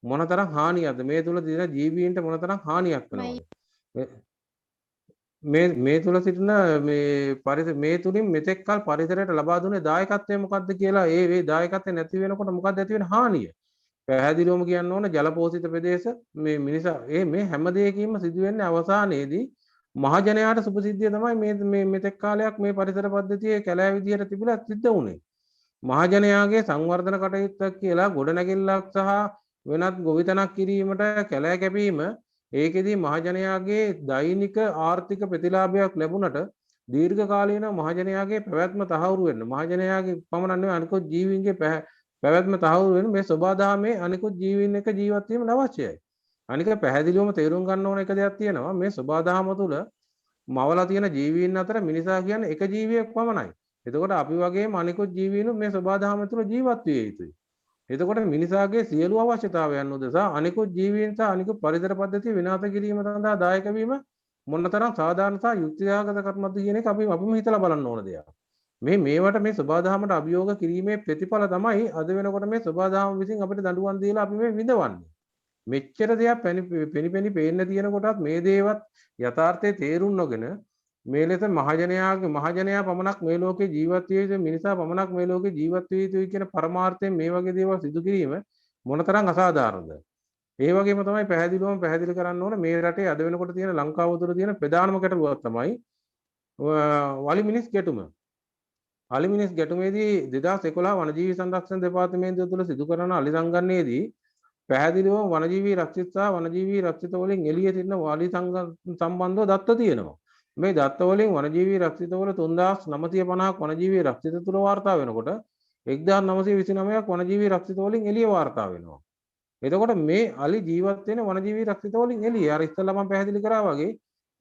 මොනතරම් හානියක්ද? මේ තුල තියෙන ජීවීන්ට මොනතරම් හානියක් වෙනවද? මේ තුල සිටින මේ තුලින් මෙතෙක් කල පරිසරයට ලබා දුන්නේ දායකත්වය මොකක්ද කියලා ඒ දායකත්වය නැති වෙනකොට මොකක්ද ඇති වෙන හානිය පැහැදිලිවම කියන්න ඕන. ජලපෝෂිත ප්‍රදේශ මේ මිනිසා මේ හැම දෙයකින්ම සිදුවෙන්නේ අවසානයේදී මහජනයාට සුපසිද්ධිය තමයි මේ මෙතෙක් කාලයක් මේ පරිසර පද්ධතියේ කැලෑ විදියට තිබුණා සිද්ධ වුණේ. මහජනයාගේ සංවර්ධන කටයුත්තක් කියලා ගොඩනැගිල්ලක් සහ වෙනත් ගොවිතැනක් කිරීමට කැලෑ කැපීම ඒකෙදී මහජනයාගේ දෛනික ආර්ථික ප්‍රතිලාභයක් ලැබුණට දීර්ඝ කාලීන මහජනයාගේ පැවැත්ම තහවුරු වෙන්න මහජනයාගේ පමණක් නෙවෙයි අනිකුත් ජීවීන්ගේ පැවැත්ම තහවුරු වෙන්න මේ සබාදාමේ අනිකුත් ජීවීන් එක ජීවත් වීම අවශ්‍යයි. අනික පැහැදිලිවම තේරුම් ගන්න ඕන එක දෙයක් තියෙනවා මේ සබාදාම තුළ මවලා තියෙන ජීවීන් අතර මිනිසා කියන්නේ එක ජීවියෙක් පමණයි. එතකොට අපි වගේම අනිකුත් ජීවීන් මේ සබාදාම තුළ ජීවත් විය යුතුයි. එතකොට මිනිසාගේ සියලු අවශ්‍යතාවයන් උදෙසා අනිකුත් ජීවීන් සහ අනිකුත් පරිසර පද්ධතිය විනාශ කිරීම සඳහා දායක වීම මොනතරම් සාධාරණ සහ යුක්තිසහගත කර්මක්ද කියන එක අපිම හිතලා බලන්න ඕන දෙයක්. මේවට මේ සබාදහමට අභියෝග කිරීමේ ප්‍රතිඵල තමයි අද වෙනකොට මේ සබාදහම විසින් අපිට දඬුවම් දීලා අපි මේ විඳවන්නේ. මෙච්චර දෙයක් පෙනි පේන්න තියෙන කොටත් මේ දේවත් යථාර්ථයේ තේරුම් නොගෙන මේ ලෙස මහජනයා පමණක් මේ ලෝකේ ජීවත් විය යුතු මිනිසා පමණක් මේ ලෝකේ ජීවත් විය යුතුයි කියන පරමාර්ථයෙන් මේ වගේ දේවල් සිදු කිරීම මොනතරම් අසාධාරණද? ඒ වගේම තමයි පැහැදිලි කරන්න ඕන මේ රටේ අද වෙනකොට තියෙන ලංකාව තුළ තියෙන ප්‍රධානම ගැටලුවක් තමයි වලිමිනිස් ගැටුම. වලිමිනිස් ගැටුමේදී 2011 වනජීවී සංරක්ෂණ දෙපාර්තමේන්තුව තුළ සිදු කරන අලි සංගණනයේදී පැහැදිලිවම වනජීවී රක්ෂිත සහ වනජීවී රක්ෂිත වලින් එළියේ සිටින වලි සම්බන්ධව දත්ත තියෙනවා. මේ දත්ත වලින් වනජීවී රක්ෂිත වල 3950ක් වනජීවී රක්ෂිත තුල වාර්තා වෙනකොට 1929ක් වනජීවී රක්ෂිත වලින් එළිය වාර්තා වෙනවා. එතකොට මේ අලි ජීවත් වෙන වනජීවී රක්ෂිත වලින් එළිය අර ඉස්සෙල්ලා මම පැහැදිලි කරා වගේ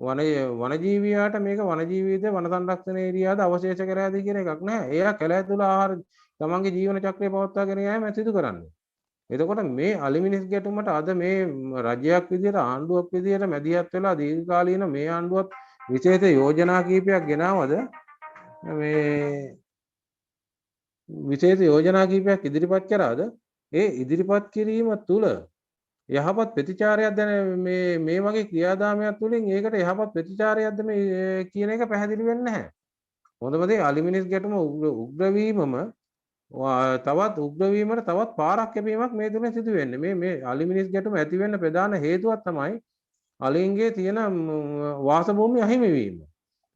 වනජීවියාට මේක වනජීවීද වන සංරක්ෂණ ඒරියාද අවශේෂ කරෑද කියන එකක් නැහැ. එයා කැලෑ තුල ආහාර තමන්ගේ ජීවන චක්‍රය පවත්වාගෙන යෑම සිදු කරන්නේ. එතකොට මේ අලිමිනිස් ගැටුමට අද මේ රජයක් විදියට ආණ්ඩුවක් විදියට මැදිහත් වෙලා දීර්ඝකාලීන මේ ආණ්ඩුවත් විශේෂ යෝජනා කීපයක් ගෙනාවද මේ විශේෂ යෝජනා කීපයක් ඉදිරිපත් කරාද ඒ ඉදිරිපත් කිරීම තුළ යහපත් ප්‍රතිචාරයක් දැන මේ වගේ ක්‍රියාදාමයක් තුළින් ඒකට යහපත් ප්‍රතිචාරයක්ද මේ කියන එක පැහැදිලි වෙන්නේ නැහැ. හොඳම දේ අලිමිනිස් ගැටුම උග්‍ර වීමම තවත් උග්‍ර වීමට තවත් පාරක් කැපීමක් මේ තුලින් සිදු වෙන්නේ. මේ අලිමිනිස් ගැටුම ඇති වෙන්න ප්‍රධාන හේතුවක් තමයි අලින්ගේ තියෙන වාසභූමි අහිමි වීම.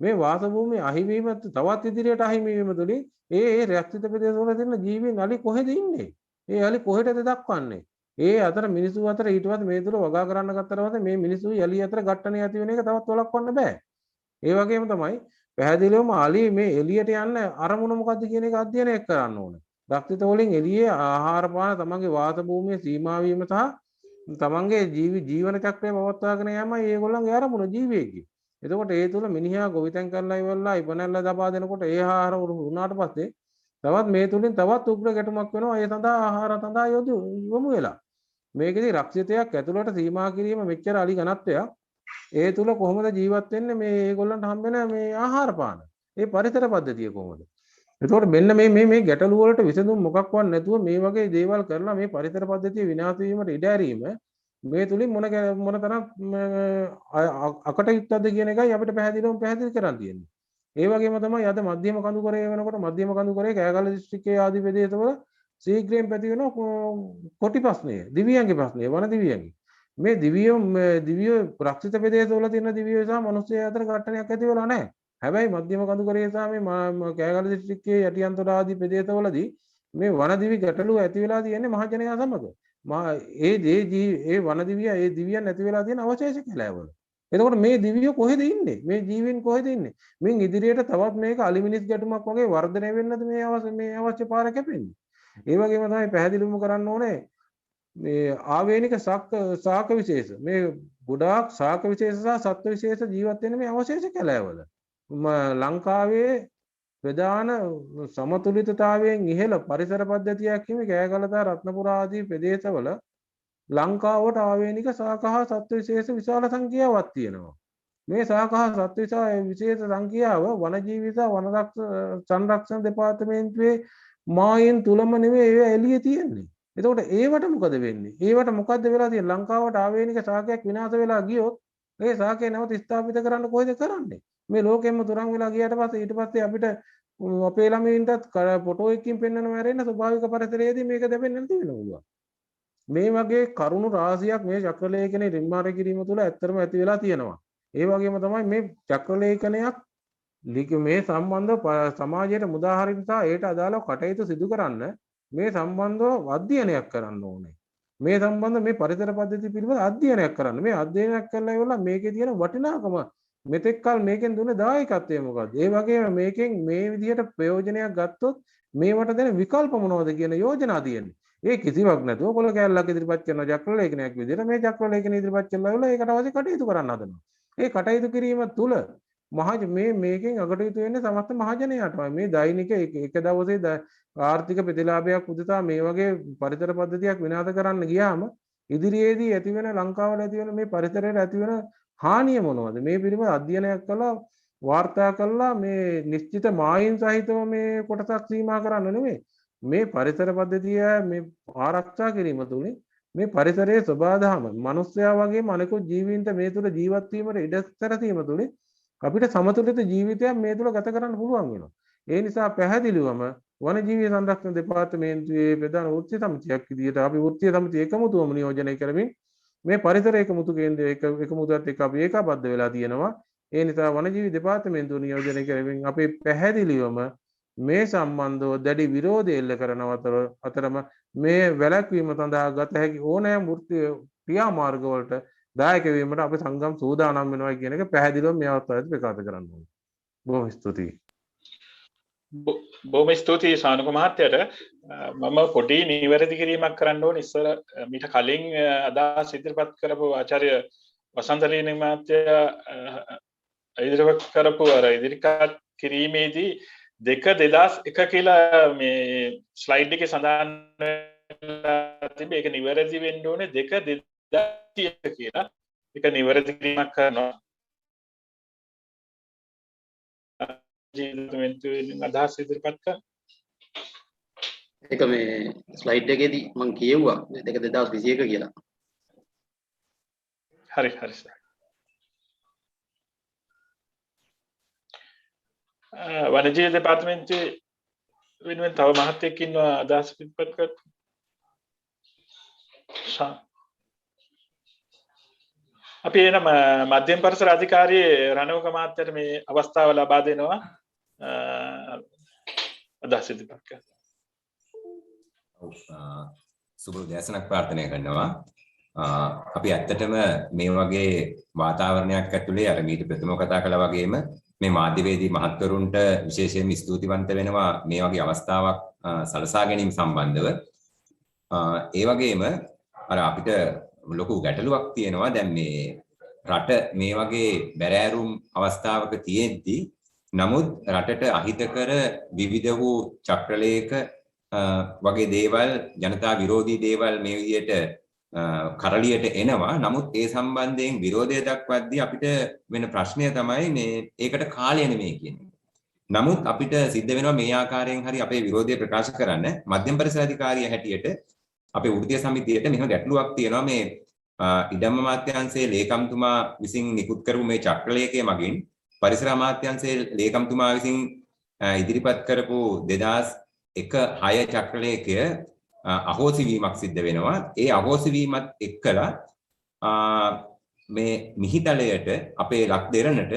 මේ වාසභූමි අහිමි වීම තවත් ඉදිරියට අහිමි වීම තුලින් ඒ රැක්ෂිත ප්‍රදේශවල තියෙන ජීවීන් අලි කොහෙද ඉන්නේ? ඒ අලි කොහෙටද දක්වන්නේ? ඒ අතර මිනිස්සු අතර ඊටවත් මේ තුල වගා කරන්න ගත්තට මේ මිනිස්සු යලි අතර ගැටණේ ඇති වෙන එක තවත් වළක්වන්න බෑ. ඒ වගේම තමයි පැහැදිලිවම අලි මේ එළියට යන්න අරමුණ මොකද්ද කියන එක අධ්‍යයනය කරන්න ඕනේ. රක්ෂිත වලින් එළියේ ආහාර පාන තමන්ගේ වාස භූමියේ සීමා වීම සහ තමන්ගේ ජීවන චක්‍රය පවත්වාගෙන යාමයි ඒගොල්ලන්ගේ අරමුණ ජීවියෙකි. එතකොට ඒ තුල මිනිහා ගොවිතැන් කරලා ඉවරලා ඉබනැල්ල දබා දෙනකොට ඒ ආහාර වුණාට පස්සේ තවත් මේ තුලින් තවත් උග්‍ර ගැටුමක් වෙනවා. ඒ සඳහා ආහාර සඳහා යොමු වෙලා. මේකෙදි රක්ෂිතයක් ඇතුළට සීමා කිරීම මෙච්චර අලි ඝනත්වයක් ඒ තුල කොහොමද ජීවත් වෙන්නේ මේ ඒගොල්ලන්ට හම්බෙන මේ ආහාර පාන ඒ පරිසර පද්ධතිය කොහොමද? එතකොට මෙන්න මේ ගැටලු වලට විසඳුම් මොකක්වත් නැතුව මේ වගේ දේවල් කරලා මේ පරිසර පද්ධතිය විනාශ වීමට ඉඩ ඇරීම මේ තුලින් මොන තරම් අකටයුත්තක්ද කියන එකයි අපිට පැහැදිලි කරන් තියෙන්නේ. ඒ වගේම තමයි අද මධ්‍යම කඳුකරය වෙනකොට මධ්‍යම කඳුකරයේ කෑගල්ල දිස්ත්‍රික්කයේ ආදී ප්‍රදේශවල ශීඝ්‍රයෙන් පැති වෙන කොටි ප්‍රශ්නය, දිවියන්ගේ ප්‍රශ්නය, වන දිවියන්ගේ. මේ දිවිය රක්ෂිත ප්‍රදේශවල තියෙන දිවිය සහ මිනිස්සු අතර ගැටණයක් ඇති වෙලා නැහැ. හැබැයි මධ්‍යම කඳුකරයේ සහ මේ කෑගල්ල දිස්ත්‍රික්කයේ යටියන්තොට ආදී ප්‍රදේශවලදී මේ වන දිවි ගැටලුව ඇති වෙලා තියෙන්නේ මහජනයා සමග. ඒ වන දිවිය ඒ දිවියන් ඇති වෙලා තියෙන අවශේෂ කැලෑවල. එතකොට මේ දිවිය කොහෙද ඉන්නේ? මේ ජීවීන් කොහෙද ඉන්නේ? මින් ඉදිරියට තවත් මේක අලිමිනිස් ගැටුමක් වගේ වර්ධනය වෙන්නද මේ අවශ්‍ය පාර කැපෙන්නේ? ඒ වගේම තමයි පැහැදිලිවම කරන්න ඕනේ මේ ආවේනික ශාක විශේෂ මේ ගොඩාක් ශාක විශේෂ සහ සත්ත්ව විශේෂ ජීවත් වෙන මේ අවශේෂ කැලෑවල ලංකාවේ ප්‍රධාන සමතුලිතතාවයෙන් ඉහළ පරිසර පද්ධතියක් හිමි කෑගල්ල රත්නපුර ආදී ප්‍රදේශවල ලංකාවට ආවේනික ශාක හා සත්ත්ව විශේෂ විශාල සංඛ්‍යාවක් තියෙනවා. මේ ශාක හා සත්ත්ව විශේෂ සංඛ්‍යාව වනජීවි සහ වන සංරක්ෂණ දෙපාර්තමේන්තුවේ මායින් තුලම නෙවෙයි ඒවා එළියේ තියෙන්නේ. එතකොට ඒවට මොකද වෙන්නේ? ඒවට මොකද්ද වෙලා තියෙන්නේ? ලංකාවට ආවේනික ශාකයක් විනාශ වෙලා ගියොත් ඒ ශාකය නැවත ස්ථාපිත කරන්න කොහෙද කරන්නේ? මේ ලෝකෙම තුරන් වෙලා ගියාට පස්සේ ඊට පස්සේ අපිට අපේ ළමයින්ටත් ෆොටෝ එකකින් පෙන්වන්න මැරෙන්න ස්වභාවික පරිසරයේදී මේක දෙපෙන්නේ නැති වෙනවා. මේ වගේ කරුණු රාශියක් මේ චක්‍රලේඛනයේ නිර්මාණය කිරීම තුළ ඇත්තටම ඇති වෙලා තියෙනවා. ඒ වගේම තමයි මේ චක්‍රලේඛනයක් මේ සම්බන්ධව සමාජයට මුදා හරින්න සහ ඒට අදාළව කටයුතු සිදු කරන්න මේ සම්බන්ධව අධ්‍යයනයක් කරන්න ඕනේ. මේ සම්බන්ධ මේ පරිසර පද්ධති පිළිබඳ අධ්‍යයනයක් කරන්න. මේ අධ්‍යයනයක් කරලා ඉවරලා මේකේ තියෙන වටිනාකම මෙතෙක් කල මේකෙන් දුන්න දායකත්වය මොකක්ද? ඒ වගේම මේකෙන් මේ විදිහට ප්‍රයෝජනයක් ගත්තොත් මේවට දෙන විකල්ප මොනවද කියන යෝජනා තියෙන්නේ. ඒ කිසිවක් නැතුව කොළ කැලලක් ඉදිරිපත් කරන චක්‍රලේඛනයක් විදිහට මේ චක්‍රලේඛන ඉදිරිපත් කළා වල ඒකට අවශ්‍ය කටයුතු කරන්න හදනවා. ඒ කටයුතු කිරීම තුළ මේකෙන් අකටයුතු වෙන්නේ සමස්ත මහජනයාටමයි. මේ දෛනික එක දවසේ ආර්ථික ප්‍රතිලාභයක් උදෙසා මේ වගේ පරිසර පද්ධතියක් විනාශ කරන්න ගියාම ඉදිරියේදී ඇතිවෙන ලංකාවල ඇතිවෙන මේ පරිසරයට ඇතිවෙන හානිය මොනවද? මේ පිළිබඳ අධ්‍යයනයක් කළා වාර්තා කළා මේ නිශ්චිත මායින් සහිතව මේ කොටසක් සීමා කරන්න නෙමෙයි. මේ පරිසර පද්ධතිය මේ ආරක්ෂා කිරීම තුළින් මේ පරිසරයේ ස්වභාවධර්ම මිනිස්යා වගේම අනෙකුත් ජීවීන්ට මේ තුළ ජීවත් වීමට ඉඩ සැලසීම තුළින් අපිට සමතුලිත ජීවිතයක් මේ තුළ ගත කරන්න පුළුවන් වෙනවා. ඒ නිසා පැහැදිලිවම වනජීවී සංරක්ෂණ දෙපාර්තමේන්තුවේ ප්‍රධාන වෘත්තීය සමිතියක් විදිහට අපි වෘත්තීය සමිතිය එකමුතුවම නියෝජනය කරමින් මේ පරිසර එකමුතු කේන්ද්‍රය එකමුතුවත් එක්ක අපි ඒකාබද්ධ වෙලා තියෙනවා. ඒ නිසා වනජීවී දෙපාර්තමේන්තුව නියෝජනය කරමින් අපි පැහැදිලිවම මේ සම්බන්ධව දැඩි විරෝධය එල්ල කරන අතරම මේ වැළැක්වීම සඳහා ගත හැකි ඕනෑම වෘත්තීය ක්‍රියාමාර්ග වලට දායක වීමට අපි සංගම් සූදානම් වෙනවා කියන එක පැහැදිලිව මේ අවස්ථාවේදී ප්‍රකාශ කරන්න ඕනේ. බොහොම ස්තුතියි. බොහොම ස්තුතියි සානුක මහත්තයාට. මම පොඩි නිවැරදි කිරීමක් කරන්න ඕනේ. ඉස්සර මීට කලින් අදහස් ඉදිරිපත් කරපු ආචාර්ය වසන්තලීන මහත්තයා ඉදිරිපත් කරපු ඉදිරිපත් කිරීමේදී දෙක 2001 කියලා මේ ස්ලයිඩ් එකේ සඳහන් වෙලා තිබේ. ඒක නිවැරදි වෙන්න ඕනේ 2 2030 කියලා. ඒක නිවැරදි කිරීමක් කරනවා. ජීවිතයෙන් අදහස් ඉදිරිපත් කරා. ඒක මේ ස්ලයිඩ් එකේදී මම කියෙව්වා 2021 කියලා. හරි හරි සර්. වනජීවි දෙපාර්තමේන්තුවේ වෙනුවෙන් තව මහත්තයෙක් ඉන්නවා අදහස් ඉදිරිපත් කරන්න. අපි එන මධ්‍යම පරිසර අධිකාරියේ රණවක මහත්තයට මේ අවස්ථාව ලබා දෙනවා අදහස් ඉදිරිපත් කරන්න. සුබ උදෑසනක් ප්‍රාර්ථනා කරනවා. අපි ඇත්තටම මේ වගේ වාතාවරණයක් ඇතුලේ අර මීට ප්‍රථමව කතා කළා වගේම මේ මාධ්‍යවේදී මහත්වරුන්ට විශේෂයෙන් ස්තුතිවන්ත වෙනවා මේ වගේ අවස්ථාවක් සලසා ගැනීම සම්බන්ධව. ඒ වගේම අර අපිට ලොකු ගැටලුවක් තියෙනවා දැන් මේ රට මේ වගේ බැරෑරුම් අවස්ථාවක තියෙද්දි නමුත් රටට අහිතකර විවිධ වූ චක්‍රලේඛ වගේ දේවල් ජනතා විරෝධී දේවල් මේ විදිහට කරලියට එනවා. නමුත් ඒ සම්බන්ධයෙන් විරෝධය දක්වද්දී අපිට වෙන ප්‍රශ්නය තමයි මේ ඒකට කාලය නෙමෙයි කියන්නේ. නමුත් අපිට සිද්ධ වෙනවා මේ ආකාරයෙන් හරි අපේ විරෝධය ප්‍රකාශ කරන්න මධ්‍යම පරිසර අධිකාරිය හැටියට අපේ වෘත්තීය සමිතියට මෙහෙම ගැටලුවක් තියෙනවා මේ ඉඩම් අමාත්‍යාංශයේ ලේකම්තුමා විසින් නිකුත් කරපු මේ චක්‍රලේඛය මගින් පරිසර අමාත්‍යාංශයේ ලේකම්තුමා විසින් ඉදිරිපත් කරපු 2001-6 චක්‍රලේඛය අහෝසි වීමක් සිද්ධ වෙනවා. ඒ අහෝසි වීමත් එක්කලා මේ මිහිතලයට අපේ ලක් දෙරණට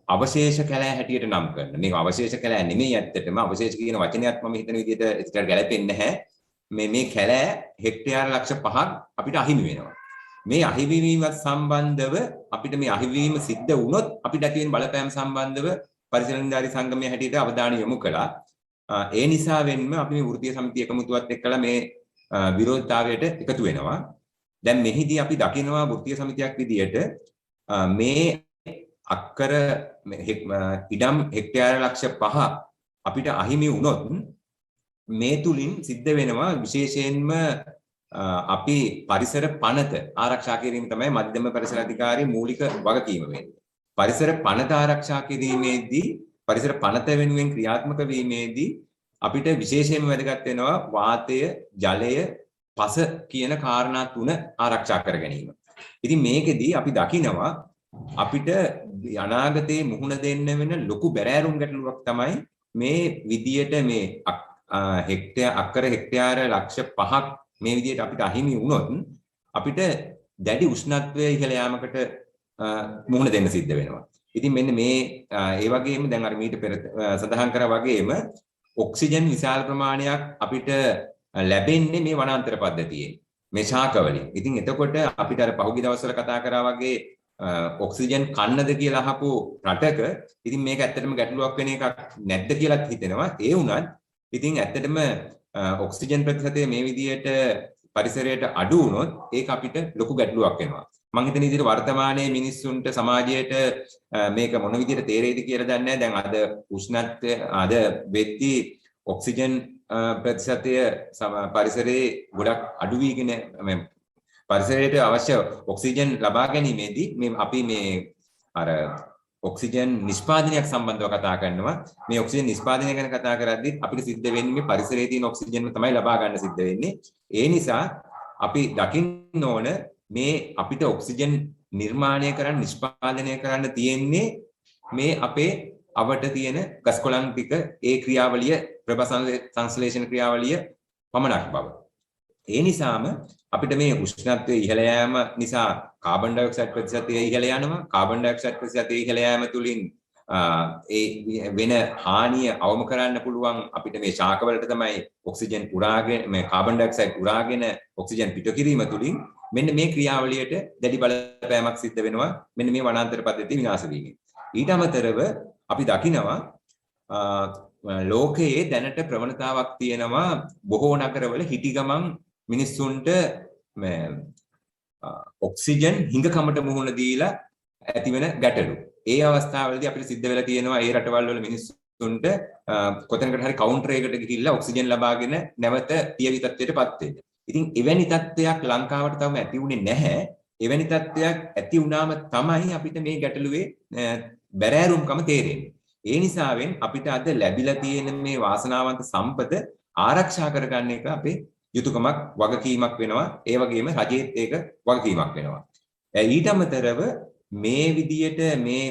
අවශේෂ කැලෑ හැටියට නම් කරන. මේක අවශේෂ කැලෑ නෙමෙයි ඇත්තටම. අවශේෂ කියන වචනයත් මම හිතන විදිහට ඒකට ගැලපෙන්නේ නැහැ. මේ කැලෑ හෙක්ටයාර ලක්ෂ 5ක් අපිට අහිමි වෙනවා. මේ අහිමිවීමත් සම්බන්ධව අපිට මේ අහිමිවීම සිද්ධ වුණොත් අපිට ඇති වෙන බලපෑම් සම්බන්ධව පරිසර නිලධාරී සංගමය හැටියට අවධානය යොමු කළා. ඒ නිසා වෙන්න අපි මේ වෘත්තීය සමිතිය එකමුතුවත් එක්කලා මේ විරෝධතාවයට එකතු වෙනවා. දැන් මෙහිදී අපි දකිනවා වෘත්තීය සමිතියක් විදියට මේ අක්කර ඉඩම් හෙක්ටයාර ලක්ෂ 5 අපිට අහිමි වුණොත් මේ තුලින් සිද්ධ වෙනවා විශේෂයෙන්ම අපි පරිසර පනත ආරක්ෂා කිරීම තමයි මධ්‍යම පරිසර අධිකාරියේ මූලික වගකීම වෙන්නේ. පරිසර පනත ආරක්ෂා කිරීමේදී පරිසර පනත වෙනුවෙන් ක්‍රියාත්මක වීමේදී අපිට විශේෂයෙන්ම වැදගත් වෙනවා වාතය, ජලය, පස කියන කාරණා තුන ආරක්ෂා කර ගැනීම. ඉතින් මේකෙදී අපි දකිනවා අපිට අනාගතයේ මුහුණ දෙන්න වෙන ලොකු බැරෑරුම් ගැටලුවක් තමයි මේ විදියට මේ අක්කර හෙක්ටයාර ලක්ෂ 5ක් මේ විදියට අපිට අහිමි වුණොත් අපිට දැඩි උෂ්ණත්වය ඉහළ යාමකට මුහුණ දෙන්න සිද්ධ වෙනවා. ඉතින් මෙන්න මේ ඒ වගේම දැන් අර මීට පෙර සඳහන් කරා වගේම ඔක්සිජන් විශාල ප්‍රමාණයක් අපිට ලැබෙන්නේ මේ වනාන්තර පද්ධතියේ මේ ශාකවලින්. ඉතින් එතකොට අපිට අර පහුගිය දවස්වල කතා කරා වගේ ඔක්සිජන් කන්නද කියලා අහපු රටක ඉතින් මේක ඇත්තටම ගැටලුවක් වෙන එකක් නැද්ද කියලාත් හිතෙනවා. ඒ වුණත් ඉතින් ඇත්තටම ඔක්සිජන් ප්‍රතිශතය මේ විදිහට පරිසරයට අඩු වුණොත් ඒක අපිට ලොකු ගැටලුවක් වෙනවා. මම හිතන විදිහට වර්තමානයේ මිනිස්සුන්ට සමාජයට මේක මොන විදිහට තේරෙයිද කියලා දන්නේ නැහැ. දැන් අද උෂ්ණත්වය අද වෙද්දී ඔක්සිජන් ප්‍රතිශතය පරිසරයේ ගොඩක් අඩු වීගෙන පරිසරයට අවශ්‍ය ඔක්සිජන් ලබා ගැනීමේදී මේ අපි මේ අර ඔක්සිජන් නිෂ්පාදනයක් සම්බන්ධව කතා කරනවා. මේ ඔක්සිජන් නිෂ්පාදනය ගැන කතා කරද්දී අපිට සිද්ධ වෙන්නේ මේ පරිසරයේ තියෙන ඔක්සිජන් තමයි ලබා ගන්න සිද්ධ වෙන්නේ. ඒ නිසා අපි දකින්න ඕන මේ අපිට ඔක්සිජන් නිර්මාණය කරන්න නිෂ්පාදනය කරන්න තියෙන්නේ මේ අපේ අවට තියෙන ගස්කොළන් ටික ඒ ක්‍රියාවලිය ප්‍රභාසංශ්ලේෂණ ක්‍රියාවලිය පමණක් බව. ඒ නිසාම අපිට මේ උෂ්ණත්වය ඉහළ යාම නිසා කාබන් ඩයොක්සයිඩ් ප්‍රතිශතය ඉහළ යනවා. කාබන් ඩයොක්සයිඩ් ප්‍රතිශතය ඉහළ යාම තුලින් ඒ වෙන හානිය අවම කරන්න පුළුවන් අපිට මේ ශාකවලට තමයි ඔක්සිජන් උරාගෙන මේ කාබන් ඩයොක්සයිඩ් උරාගෙන ඔක්සිජන් පිට කිරීම තුලින් මෙන්න මේ ක්‍රියාවලියට දැඩි බලපෑමක් සිද්ධ වෙනවා. මෙන්න මේ වනාන්තර පද්ධතිය විනාශ වීමෙන්. ඊට අමතරව අපි දකිනවා ලෝකයේ දැනට ප්‍රවණතාවක් තියෙනවා බොහෝ නගරවල හිටි ගමන් මිනිස්සුන්ට ඔක්සිජන් හිඟකමට මුහුණ දීලා ඇතිවෙන ගැටලු. ඒ අවස්ථාවලදී අපිට සිද්ධ වෙලා තියෙනවා ඒ රටවල් වල මිනිස්සු මිනිස්සුන්ට කොතැනකට හරි කවුන්ටර් එකකට ගිහිල්ලා ඔක්සිජන් ලබාගෙන නැවත පියවි තත්ත්වයටපත් වෙන්න. ඉතින් එවැනි තත්ත්වයක් ලංකාවට තාම ඇති වුණේ නැහැ. එවැනි තත්ත්වයක් ඇති වුණාම තමයි අපිට මේ ගැටලුවේ බැරෑරුම්කම තේරෙන්නේ. ඒ නිසාවෙන් අපිට අද ලැබිලා තියෙන මේ වාසනාවන්ත සම්පත ආරක්ෂා කරගන්න එක අපේ යුතුයකමක් වගකීමක් වෙනවා. ඒ වගේම රජයේත් ඒක වගකීමක් වෙනවා. ඊට අමතරව මේ විදියට මේ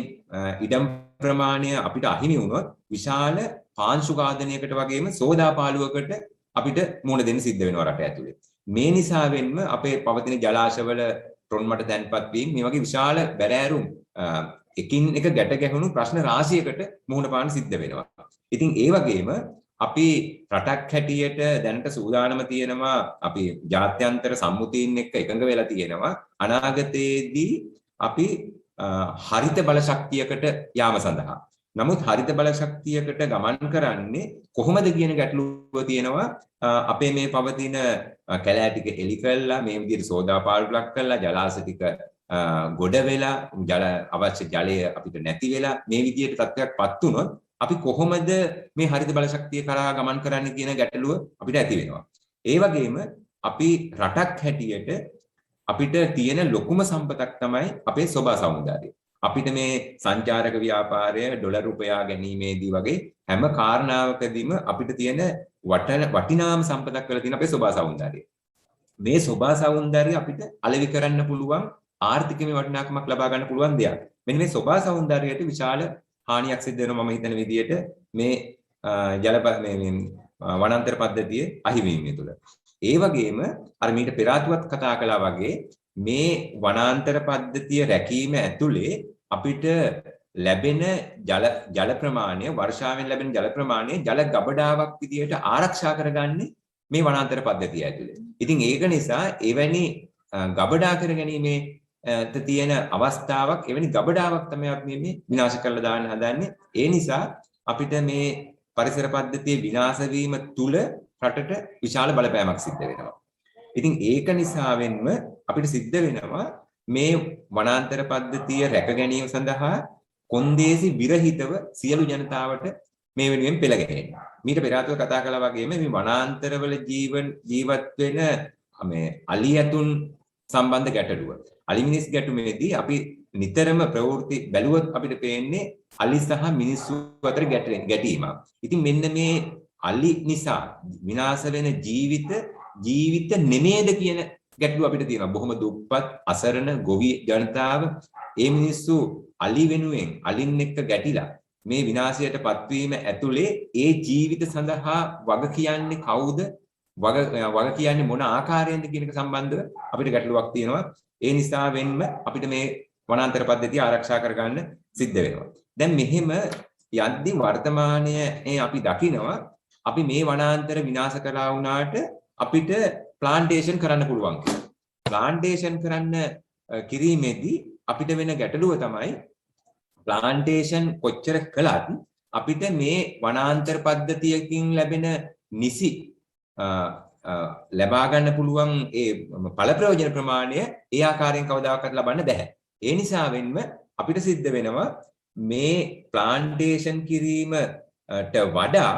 ඉඩම් ප්‍රමාණය අපිට අහිමි වුණොත් විශාල පාංශු ඝාතනයකට වගේම සෝදාපාලුවකට අපිට මුහුණ දෙන්න සිද්ධ වෙනවා රට ඇතුලේ. මේ නිසාවෙන්ම අපේ පවතින ජලාශවල රොන්මඩ තැන්පත් වීම මේ වගේ විශාල බැරෑරුම් එකින් එක ගැට ගැහුණු ප්‍රශ්න රාශියකට මුහුණ පාන්න සිද්ධ වෙනවා. ඉතින් ඒ වගේම අපි රටක් හැටියට දැනට සූදානම තියෙනවා අපි ජාත්‍යන්තර සම්මුතීන් එක්ක එකඟ වෙලා තියෙනවා අනාගතයේදී අපි හරිත බල ශක්තියකට යාම සඳහා. නමුත් හරිත බල ශක්තියකට ගමන් කරන්නේ කොහොමද කියන ගැටලුව තියෙනවා. අපේ මේ පවතින කැලෑ ටික එලි කළා මේ විදිහට සෝදාපාලුලක් කළා ජලාශ ටික ගොඩ වෙලා අවශ්‍ය ජලය අපිට නැති වෙලා මේ විදිහට තත්ත්වයක්පත් වුණොත් අපි කොහොමද මේ හරිත බල ශක්තිය කරා ගමන් කරන්නේ කියන ගැටලුව අපිට ඇති වෙනවා. ඒ වගේම අපි රටක් හැටියට අපිට තියෙන ලොකුම සම්පතක් තමයි අපේ සෝබා සෞන්දර්යය. අපිට මේ සංචාරක ව්‍යාපාරය ඩොලර් උපයා ගැනීමේදී වගේ හැම කාරණාවකදීම අපිට තියෙන වටිනාම සම්පතක් වෙලා තියෙන අපේ සෝබා සෞන්දර්යය. මේ සෝබා සෞන්දර්යය අපිට අලෙවි කරන්න පුළුවන් ආර්ථිකමය වටිනාකමක් ලබා ගන්න පුළුවන් දෙයක්. මෙන්න මේ සෝබා සෞන්දර්යයට විශාල හානියක් සිද්ධ වෙනවා මම හිතන විදිහට මේ වනාන්තර පද්ධතියේ අහිමිවීම තුළ. ඒ වගේම අර මීට පෙර ආතුවත් කතා කළා වගේ මේ වනාන්තර පද්ධතිය රැකීම ඇතුලේ අපිට ලැබෙන ජල ප්‍රමාණය වර්ෂාවෙන් ලැබෙන ජල ප්‍රමාණය ජල ගබඩාවක් විදිහට ආරක්ෂා කරගන්නේ මේ වනාන්තර පද්ධතිය ඇතුලේ. ඉතින් ඒක නිසා එවැනි ගබඩා කර ගැනීමේ තියෙන අවස්ථාවක් එවැනි ගබඩාවක් තමයි අපි මේ විනාශ කරලා දාන්න හදන්නේ. ඒ නිසා අපිට මේ පරිසර පද්ධතියේ විනාශ වීම තුල රටට විශාල බලපෑමක් සිද්ධ වෙනවා. ඉතින් ඒක නිසාවෙන්ම අපිට සිද්ධ වෙනවා මේ වනාන්තර පද්ධතිය රැක ගැනීම සඳහා කොන්දේසි විරහිතව සියලු ජනතාවට මේ වෙනුවෙන් පෙළ ගැහෙන්න. මීට පෙර ආතුව කතා කළා වගේම මේ වනාන්තරවල ජීවත් වෙන මේ අලියතුන් සම්බන්ධ ගැටලුව. අලිමිනිස් ගැටුමේදී අපි නිතරම ප්‍රවෘත්ති බැලුවොත් අපිට පේන්නේ අලි සහ මිනිස්සු අතර ගැටීමක්. ඉතින් මෙන්න මේ අලි නිසා විනාශ වෙන ජීවිත නෙමේද කියන ගැටලුව අපිට තියෙනවා. බොහොම දුප්පත් අසරණ ගොවි ජනතාව ඒ මිනිස්සු අලි වෙනුවෙන් අලින් එක්ක ගැටිලා මේ විනාශයට පත්වීම ඇතුලේ ඒ ජීවිත සඳහා වග කියන්නේ කවුද? වග කියන්නේ මොන ආකාරයෙන්ද කියන එක සම්බන්ධව අපිට ගැටලුවක් තියෙනවා. ඒ නිසා වෙන්න අපිට මේ වනාන්තර පද්ධතිය ආරක්ෂා කරගන්න සිද්ධ වෙනවා. දැන් මෙහෙම යද්දි වර්තමානයේ අපි දකිනවා අපි මේ වනාන්තර විනාශ කළා වුණාට අපිට ප්ලාන්ටේෂන් කරන්න පුළුවන් කියලා. ප්ලාන්ටේෂන් කරන්න කිරීමේදී අපිට වෙන ගැටලුව තමයි ප්ලාන්ටේෂන් කොච්චර කළත් අපිට මේ වනාන්තර පද්ධතියකින් ලැබෙන නිසි ලබා ගන්න පුළුවන් ඒ ඵල ප්‍රයෝජන ප්‍රමාණය ඒ ආකාරයෙන් කවදාකවත් ලබන්න බැහැ. ඒ නිසා වෙන්න අපිට සිද්ධ වෙනවා මේ ප්ලාන්ටේෂන් කිරීමට වඩා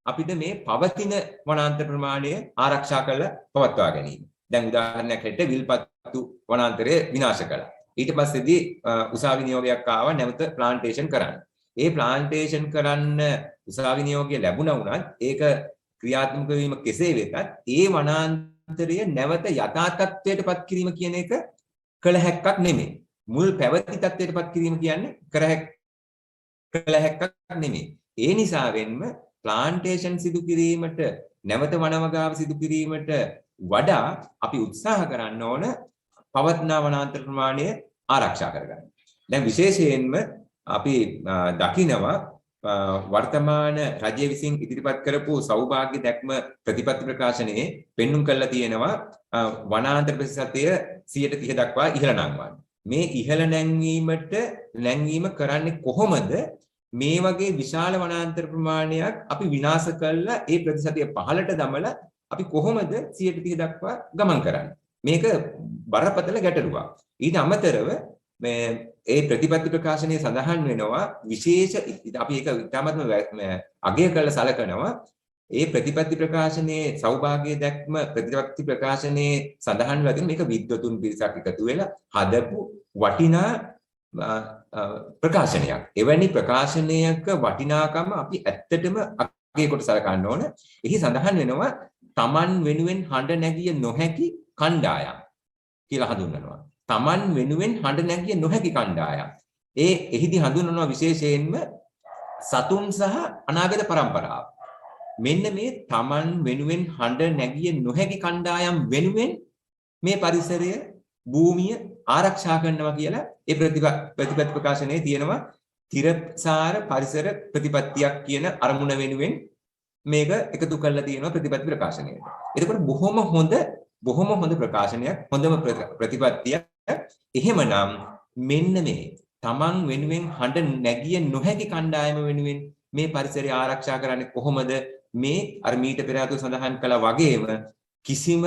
අපිට මේ පවතින වනාන්තර ප්‍රමාණය ආරක්ෂා කරලා පවත්වා ගැනීම. දැන් උදාහරණයක් හැටියට විල්පත්තු වනාන්තරය විනාශ කළා. ඊට පස්සේදී උසාවි නියෝගයක් ආවා නැවත ප්ලාන්ටේෂන් කරන්න. ඒ ප්ලාන්ටේෂන් කරන්න උසාවි නියෝගය ලැබුණා වුණත් ඒක ක්‍රියාත්මක වීම කෙසේ වෙතත් ඒ වනාන්තරය නැවත යථා තත්ත්වයටපත් කිරීම කියන එක කළ හැක්කක් නෙමෙයි. මුල් පැවති තත්ත්වයටපත් කිරීම කියන්නේ කළ හැක්කක් නෙමෙයි. ඒ නිසා වෙන්න ප්ලාන්ටේෂන් සිදු කිරීමට නැවත වනවගාව සිදු කිරීමට වඩා අපි උත්සාහ කරන්න ඕන පවත්නා වනාන්තර ප්‍රමාණය ආරක්ෂා කරගන්න. දැන් විශේෂයෙන්ම අපි දකිනවා වර්තමාන රජය විසින් ඉදිරිපත් කරපු සෞභාග්‍ය දැක්ම ප්‍රතිපත්ති ප්‍රකාශනයේ පෙන්눔 කරලා තියෙනවා වනාන්තර ප්‍රතිශතය 130 දක්වා ඉහළ නංවන්න. මේ ඉහළ නැංවීම කරන්නේ කොහොමද? මේ වගේ විශාල වනාන්තර ප්‍රමාණයක් අපි විනාශ කළා ඒ ප්‍රතිශතය පහළට දමලා අපි කොහොමද 130 දක්වා ගමන් කරන්නේ? මේක බරපතල ගැටලුවක්. ඊට අමතරව මේ ඒ ප්‍රතිපත්ති ප්‍රකාශනයේ සඳහන් වෙනවා විශේෂ අපි ඒක ඉතාමත්ම අගය කරලා සලකනවා. ඒ ප්‍රතිපත්ති ප්‍රකාශනයේ සෞභාග්‍ය දැක්ම ප්‍රතිපත්ති ප්‍රකාශනයේ සඳහන් වෙලා තියෙන මේක විද්වතුන් පිරිසක් එකතු වෙලා හදපු වටිනා ප්‍රකාශනයක්. එවැනි ප්‍රකාශනයක වටිනාකම අපි ඇත්තටම අගය කොට සලකන්න ඕන. එහි සඳහන් වෙනවා තමන් වෙනුවෙන් හඬ නැගිය නොහැකි කණ්ඩායම් කියලා හඳුන්වනවා. තමන් වෙනුවෙන් හඬ නැගිය නොහැකි කණ්ඩායම්. එහිදී හඳුන්වනවා විශේෂයෙන්ම සතුන් සහ අනාගත પરම්පරාව. මෙන්න මේ තමන් වෙනුවෙන් හඬ නැගිය නොහැකි කණ්ඩායම් වෙනුවෙන් මේ පරිසරය භූමිය ආරක්ෂා කරනවා කියලා ඒ ප්‍රතිපත්ති ප්‍රකාශනයේ තියෙනවා. තිරසාර පරිසර ප්‍රතිපත්තියක් කියන අරමුණ වෙනුවෙන් මේක එකතු කරලා තියෙනවා ප්‍රතිපත්ති ප්‍රකාශනයේ. එතකොට බොහොම හොඳ ප්‍රකාශනයක්, හොඳම ප්‍රතිපත්තියක්. එහෙමනම් මෙන්න මේ තමන් වෙනුවෙන් හඬ නැගිය නොහැකි කණ්ඩායම වෙනුවෙන් මේ පරිසරය ආරක්ෂා කරන්නේ කොහොමද? මේ අර මීට පෙර ආතු සඳහන් කළා වගේම කිසිම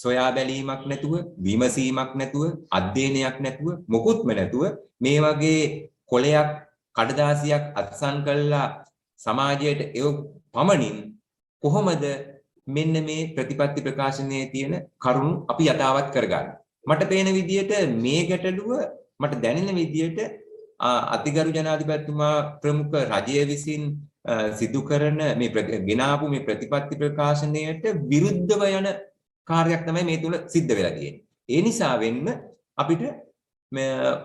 සොයා බැලීමක් නැතුව, විමසීමක් නැතුව, අධ්‍යයනයක් නැතුව, මොකුත්ම නැතුව මේ වගේ කොලයක් කඩදාසියක් අත්සන් කළා සමාජයට එව පමණින් කොහොමද මෙන්න මේ ප්‍රතිපත්ති ප්‍රකාශනයේ තියෙන කරුණු අපි යථාවත් කරගන්නේ? මට පේන විදිහට මේ ගැටලුව මට දැනෙන විදිහට අතිගරු ජනාධිපතිතුමා ප්‍රමුඛ රජය විසින් සිදු කරන මේ ගෙනාවු මේ ප්‍රතිපත්ති ප්‍රකාශනයට විරුද්ධව යන කාර්යයක් තමයි මේ තුල සිද්ධ වෙලා තියෙන්නේ. ඒ නිසා වෙන්න අපිට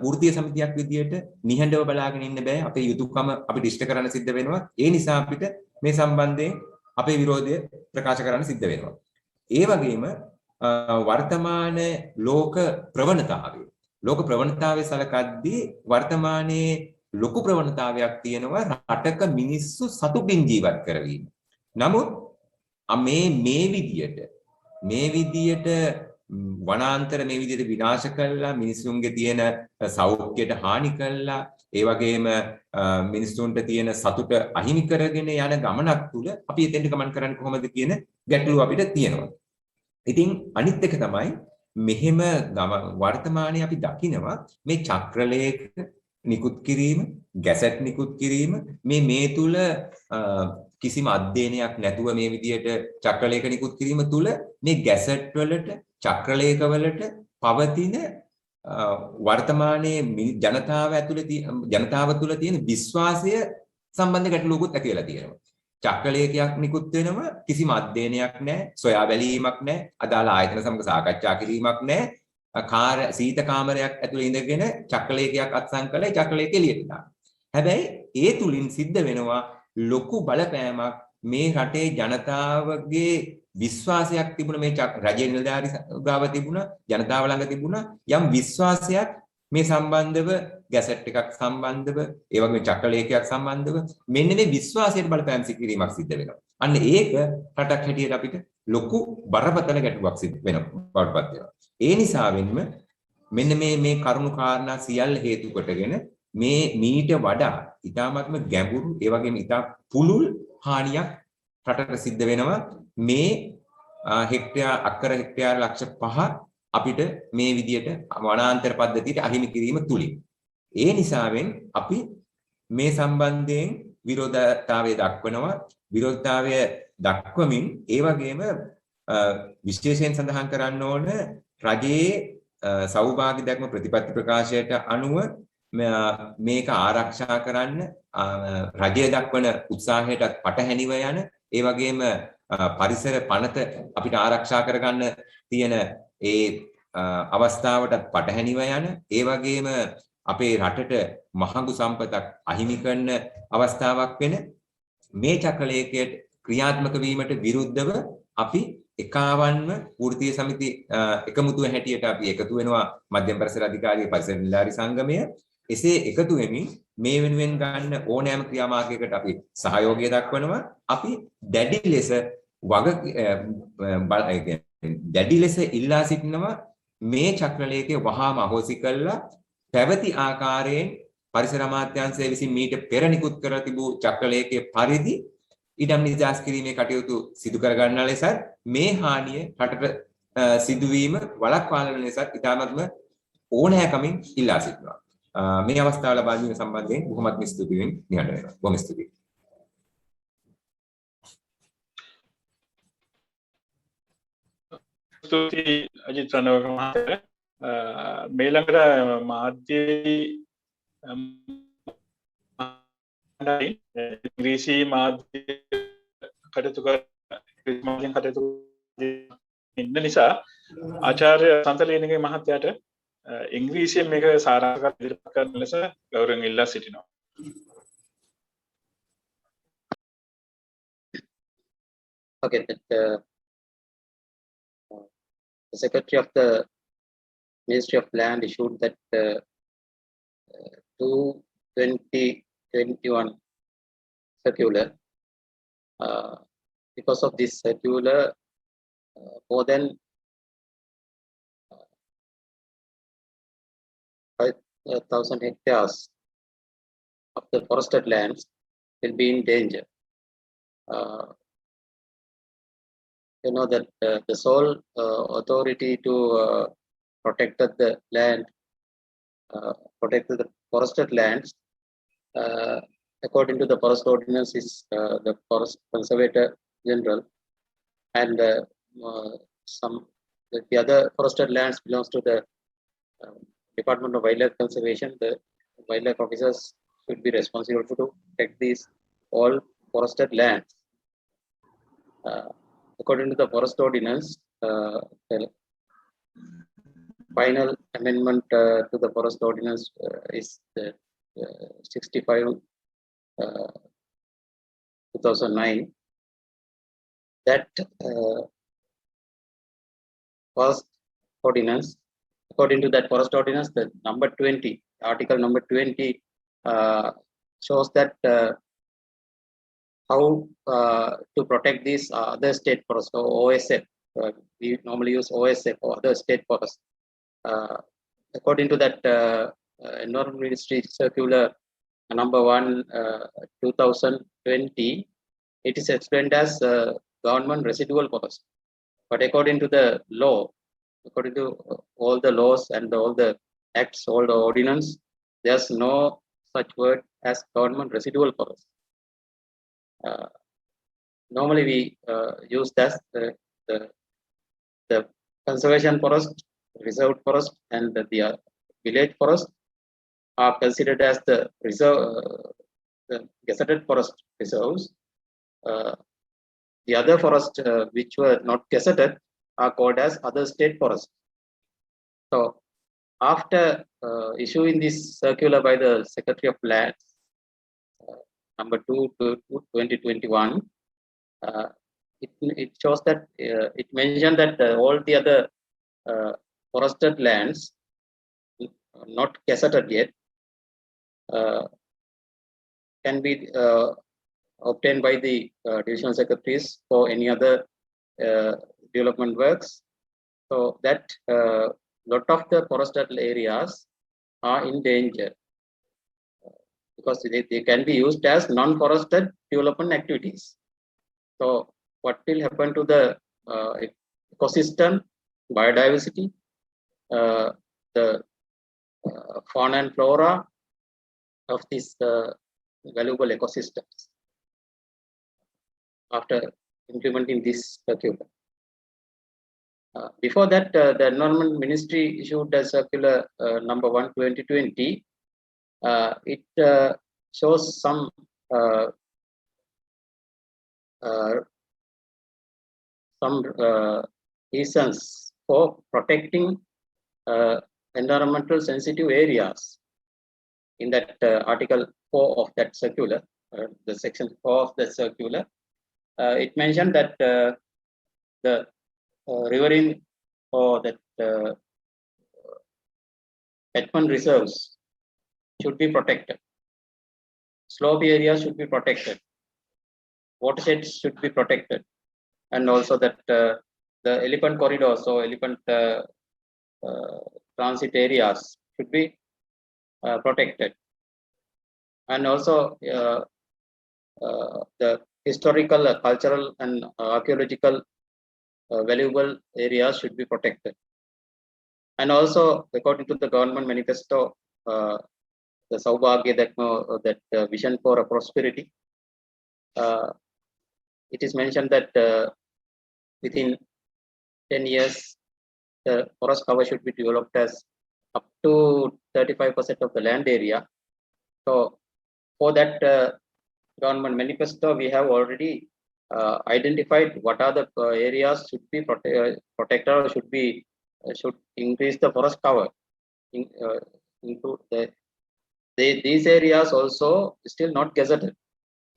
වෘත්තීය සමිතියක් විදියට නිහඬව බලාගෙන ඉන්න බෑ. අපේ යුතුයකම අපිට ඉෂ්ට කරන්න සිද්ධ වෙනවා. ඒ නිසා අපිට මේ සම්බන්ධයෙන් අපේ විරෝධය ප්‍රකාශ කරන්න සිද්ධ වෙනවා. ඒ වගේම වර්තමාන ලෝක ප්‍රවණතාවය සලකද්දී වර්තමානයේ ලොකු ප්‍රවණතාවයක් තියෙනවා රටක මිනිස්සු සතුටින් ජීවත් කරවීම. නමුත් මේ විදියට වනාන්තර මේ විදිහට විනාශ කළා, මිනිසුන්ගේ තියෙන සෞඛ්‍යයට හානි කළා, ඒ වගේම මිනිසුන්ට තියෙන සතුට අහිමි කරගෙන යන ගමනක් තුල අපි එතෙන්ට ගමන් කරන්නේ කොහොමද කියන ගැටලුව අපිට තියෙනවා. ඉතින් අනිත් එක තමයි මෙහෙම වර්තමානයේ අපි දකිනවා මේ චක්‍රලේඛ නිකුත් කිරීම, ගැසට් නිකුත් කිරීම මේ තුල කිසිම අධ්‍යයනයක් නැතුව මේ විදිහට චක්‍රලේඛ නිකුත් කිරීම තුල මේ ගැසට් වලට, චක්‍රලේඛ වලට පවතින වර්තමානයේ ජනතාව තුළ තියෙන විශ්වාසය සම්බන්ධ ගැටලුවකුත් ඇති වෙලා තියෙනවා. චක්‍රලේඛයක් නිකුත් වෙනවා, කිසිම අධ්‍යයනයක් නැහැ, සොයා බැලීමක් නැහැ, අදාළ ආයතන සමග සාකච්ඡා කිරීමක් නැහැ. සීත කාමරයක් ඇතුළේ ඉඳගෙන චක්‍රලේඛයක් අත්සන් කළා, චක්‍රලේඛය එළියට දානවා. හැබැයි ඒ තුලින් සිද්ධ වෙනවා ලොකු බලපෑමක් මේ රටේ ජනතාවගේ විශ්වාසයක් තිබුණ මේ රජයේ නිලධාරි ගාව තිබුණ ජනතාව ළඟ තිබුණ යම් විශ්වාසයක් මේ සම්බන්ධව ගැසට් එකක් සම්බන්ධව ඒ වගේම චක්‍රලේඛයක් සම්බන්ධව මෙන්න මේ විශ්වාසයට බලපෑම් කිරීමක් සිද්ධ වෙනවා. අන්න ඒක රටක් හැටියට අපිට ලොකු බරපතල ගැටලුවක් සිද්ධ වෙනවා බවටපත් වෙනවා. ඒ නිසා වෙන්නම මෙන්න මේ කරුණු කාරණා සියල්ල හේතු කොටගෙන මේ මීට වඩා ඉතාමත්ම ගැඹුරු ඒ වගේම ඉතා පුළුල් හානියක් රටට සිද්ධ වෙනවා මේ අක්කර හෙක්ටයාර ලක්ෂ 5 අපිට මේ විදියට වනාන්තර පද්ධතියට අහිමි කිරීම තුලින්. ඒ නිසාවෙන් අපි මේ සම්බන්ධයෙන් විරෝධතාවය දක්වනවා. විරෝධතාවය දක්වමින් ඒ වගේම විශේෂයෙන් සඳහන් කරන්න ඕන රජයේ සෞභාග්‍ය දැක්ම ප්‍රතිපත්ති ප්‍රකාශයට අනුව මේක ආරක්ෂා කරන්න රජය දක්වන උත්සාහයටත් පටහැනිව යන ඒ වගේම පරිසර පනත අපිට ආරක්ෂා කරගන්න තියෙන ඒ අවස්ථාවටත් පටහැනිව යන ඒ වගේම අපේ රටට මහඟු සම්පතක් අහිමි කරන අවස්ථාවක් වෙන මේ චක්‍රලේඛයට ක්‍රියාත්මක වීමට විරුද්ධව අපි එකාවන්ව වෘත්තීය සමිති එකමුතුව හැටියට අපි එකතු වෙනවා මධ්‍යම පරිසර අධිකාරිය පරිසර නිලධාරී සංගමය. එසේ එකතු වෙමින් මේ වෙනුවෙන් ගන්න ඕනෑම ක්‍රියාමාර්ගයකට අපි සහයෝගය දක්වනවා. අපි දැඩි ලෙස ඉල්ලා සිටිනවා මේ චක්‍රලේඛය වහාම අහෝසි කළා පැවති ආකාරයෙන් පරිසර අමාත්‍යාංශය විසින් මීට පෙර නිකුත් කර තිබූ චක්‍රලේඛයේ පරිදි ඉඩම් නිදහස් කිරීමේ කටයුතු සිදු කර ගන්නා ලෙසත් මේ හානිය රටට සිදුවීම වළක්වාලන ලෙසත් ඉතාමත්ම ඕනෑකමින් ඉල්ලා සිටිනවා. මේ අවස්ථාව ලබා දීම සම්බන්ධයෙන් බොහොමත්ම ස්තුතියි නිහඬ වෙනවා. බොහොම ස්තුතියි. ස්තුතියි අජිත් රණවක මහත්තයා. මේ ළඟට මාධ්‍යයේ ඉංග්‍රීසි මාධ්‍ය කටයුතු ඉන්න නිසා ආචාර්ය සන්තලේනගේ මහත්තයාට ඉංග්‍රීසියෙන් මේක සාරාංශයක් ඉදිරිපත් කරන ලෙස ගෞරවයෙන් ඉල්ලා සිටිනවා. Okay, that the Secretary of the Ministry of Land issued that 2021 circular. Because of this circular, more than 5,000 hectares of the forested lands will be in danger. You know that the sole authority to protect the land, protect the forested lands, according to the forest ordinance, is the Forest Conservator General, and the other forested lands belongs to the Department of Wildlife Conservation. The wildlife officers should be responsible to protect these all forested lands. According to the forest ordinance, the final amendment to the forest ordinance is 65 2009. That forest ordinance, according to that forest ordinance, the number 20, article number 20, shows that how to protect these other state forests, or OSF. We normally use OSF or other state forests. According to that Environment Ministry Circular number 1 2020, it is explained as government residual forest. But according to the law, according to all the laws and all the acts, all the ordinance, there's no such word as government residual forest. Normally we use that the conservation forest, reserved forest, and the village forest are considered as the reserve, the gazetted forest reserves. The other forests which were not gazetted are called as other state forests. So after issuing this circular by the Secretary of Lands, number 2 to 2021, it shows that it mentioned that all the other forested lands not gazetted yet can be obtained by the divisional secretaries for any other development works. So that lot of the forested areas are in danger because they can be used as non-forested development activities. So what will happen to the ecosystem, biodiversity, the fauna and flora of these valuable ecosystems after implementing this circular. Before that, the Environment Ministry issued a circular number 1 2020. It shows some reasons for protecting environmental sensitive areas. In that article 4 of that circular, the section 4 of the circular, it mentioned that the riverine or that catchment reserves should be protected. Slope areas should be protected. Watersheds should be protected. And also that the elephant corridors, so elephant transit areas should be protected. And also the historical, cultural and archaeological valuable areas should be protected. And also according to the government manifesto the Saubhagya that vision for a prosperity. It is mentioned that within 10 years, the forest cover should be developed as up to 35% of the land area. So for that government manifesto, we have already identified what are the areas should be protected or should increase the forest cover. Include these areas also still not gazetted.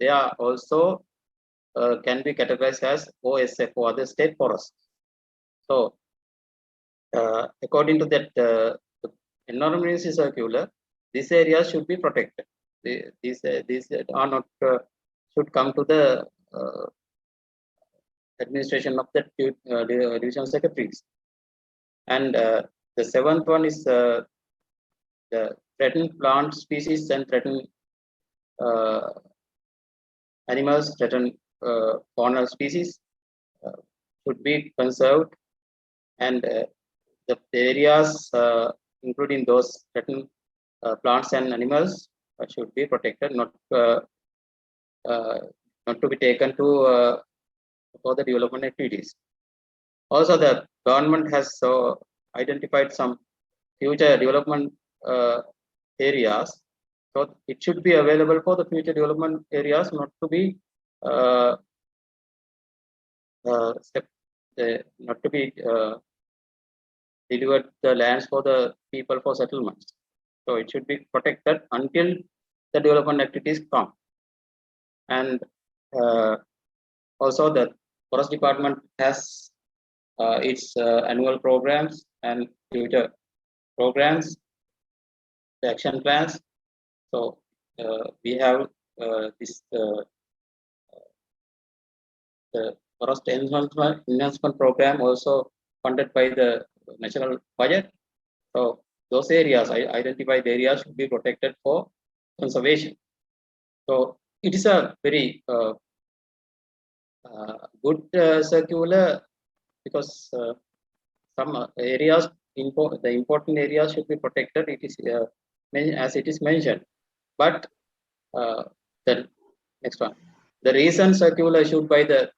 They are also can be categorized as OSF or other state forests. So according to that environment ministry circular, these areas should be protected. These are not should come to the administration of the division secretaries. And the seventh one is the threatened plant species and threatened animals, threatened faunal species should be conserved, and the areas including those threatened plants and animals should be protected, not to be taken to for the development activities. Also, the government has identified some future development areas, so it should be available for the future development areas, not to be delivered the lands for the people for settlements. So it should be protected until the development activities come. And also the forest department has its annual programs and future programs, the action plans. So we have this the forest enhancement program also funded by the national budget. So those areas, identified areas should be protected for conservation. So it is a very good circular, because some areas, the important areas should be protected. It is as it is mentioned. But the next one, the recent circular issued by the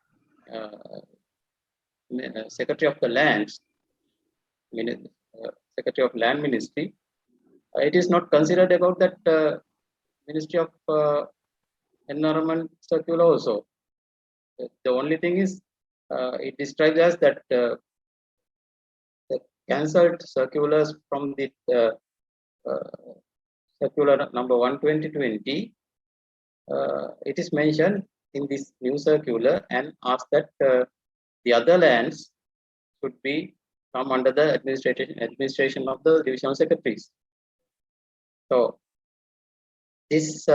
Secretary of the Lands, Secretary of Land Ministry, it is not considered about that Ministry of Environment circular also. The only thing is it describes as that the cancelled circulars from the circular number 1/2020, it is mentioned in this new circular and asked that the other lands should be come under the administration of the divisional secretaries. So this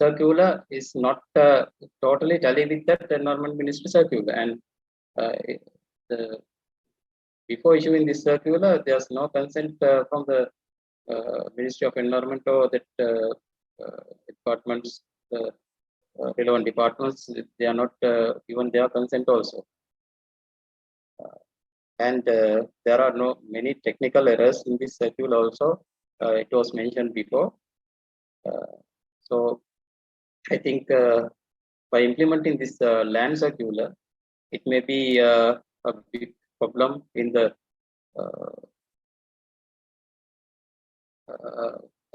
circular is not totally tally with that environment ministry circular, and before issuing this circular, there's no consent from the Ministry of Environment or that departments, relevant departments. They are not given their consent also. And there are many technical errors in this circular also. It was mentioned before. So I think by implementing this land circular, it may be a big problem in the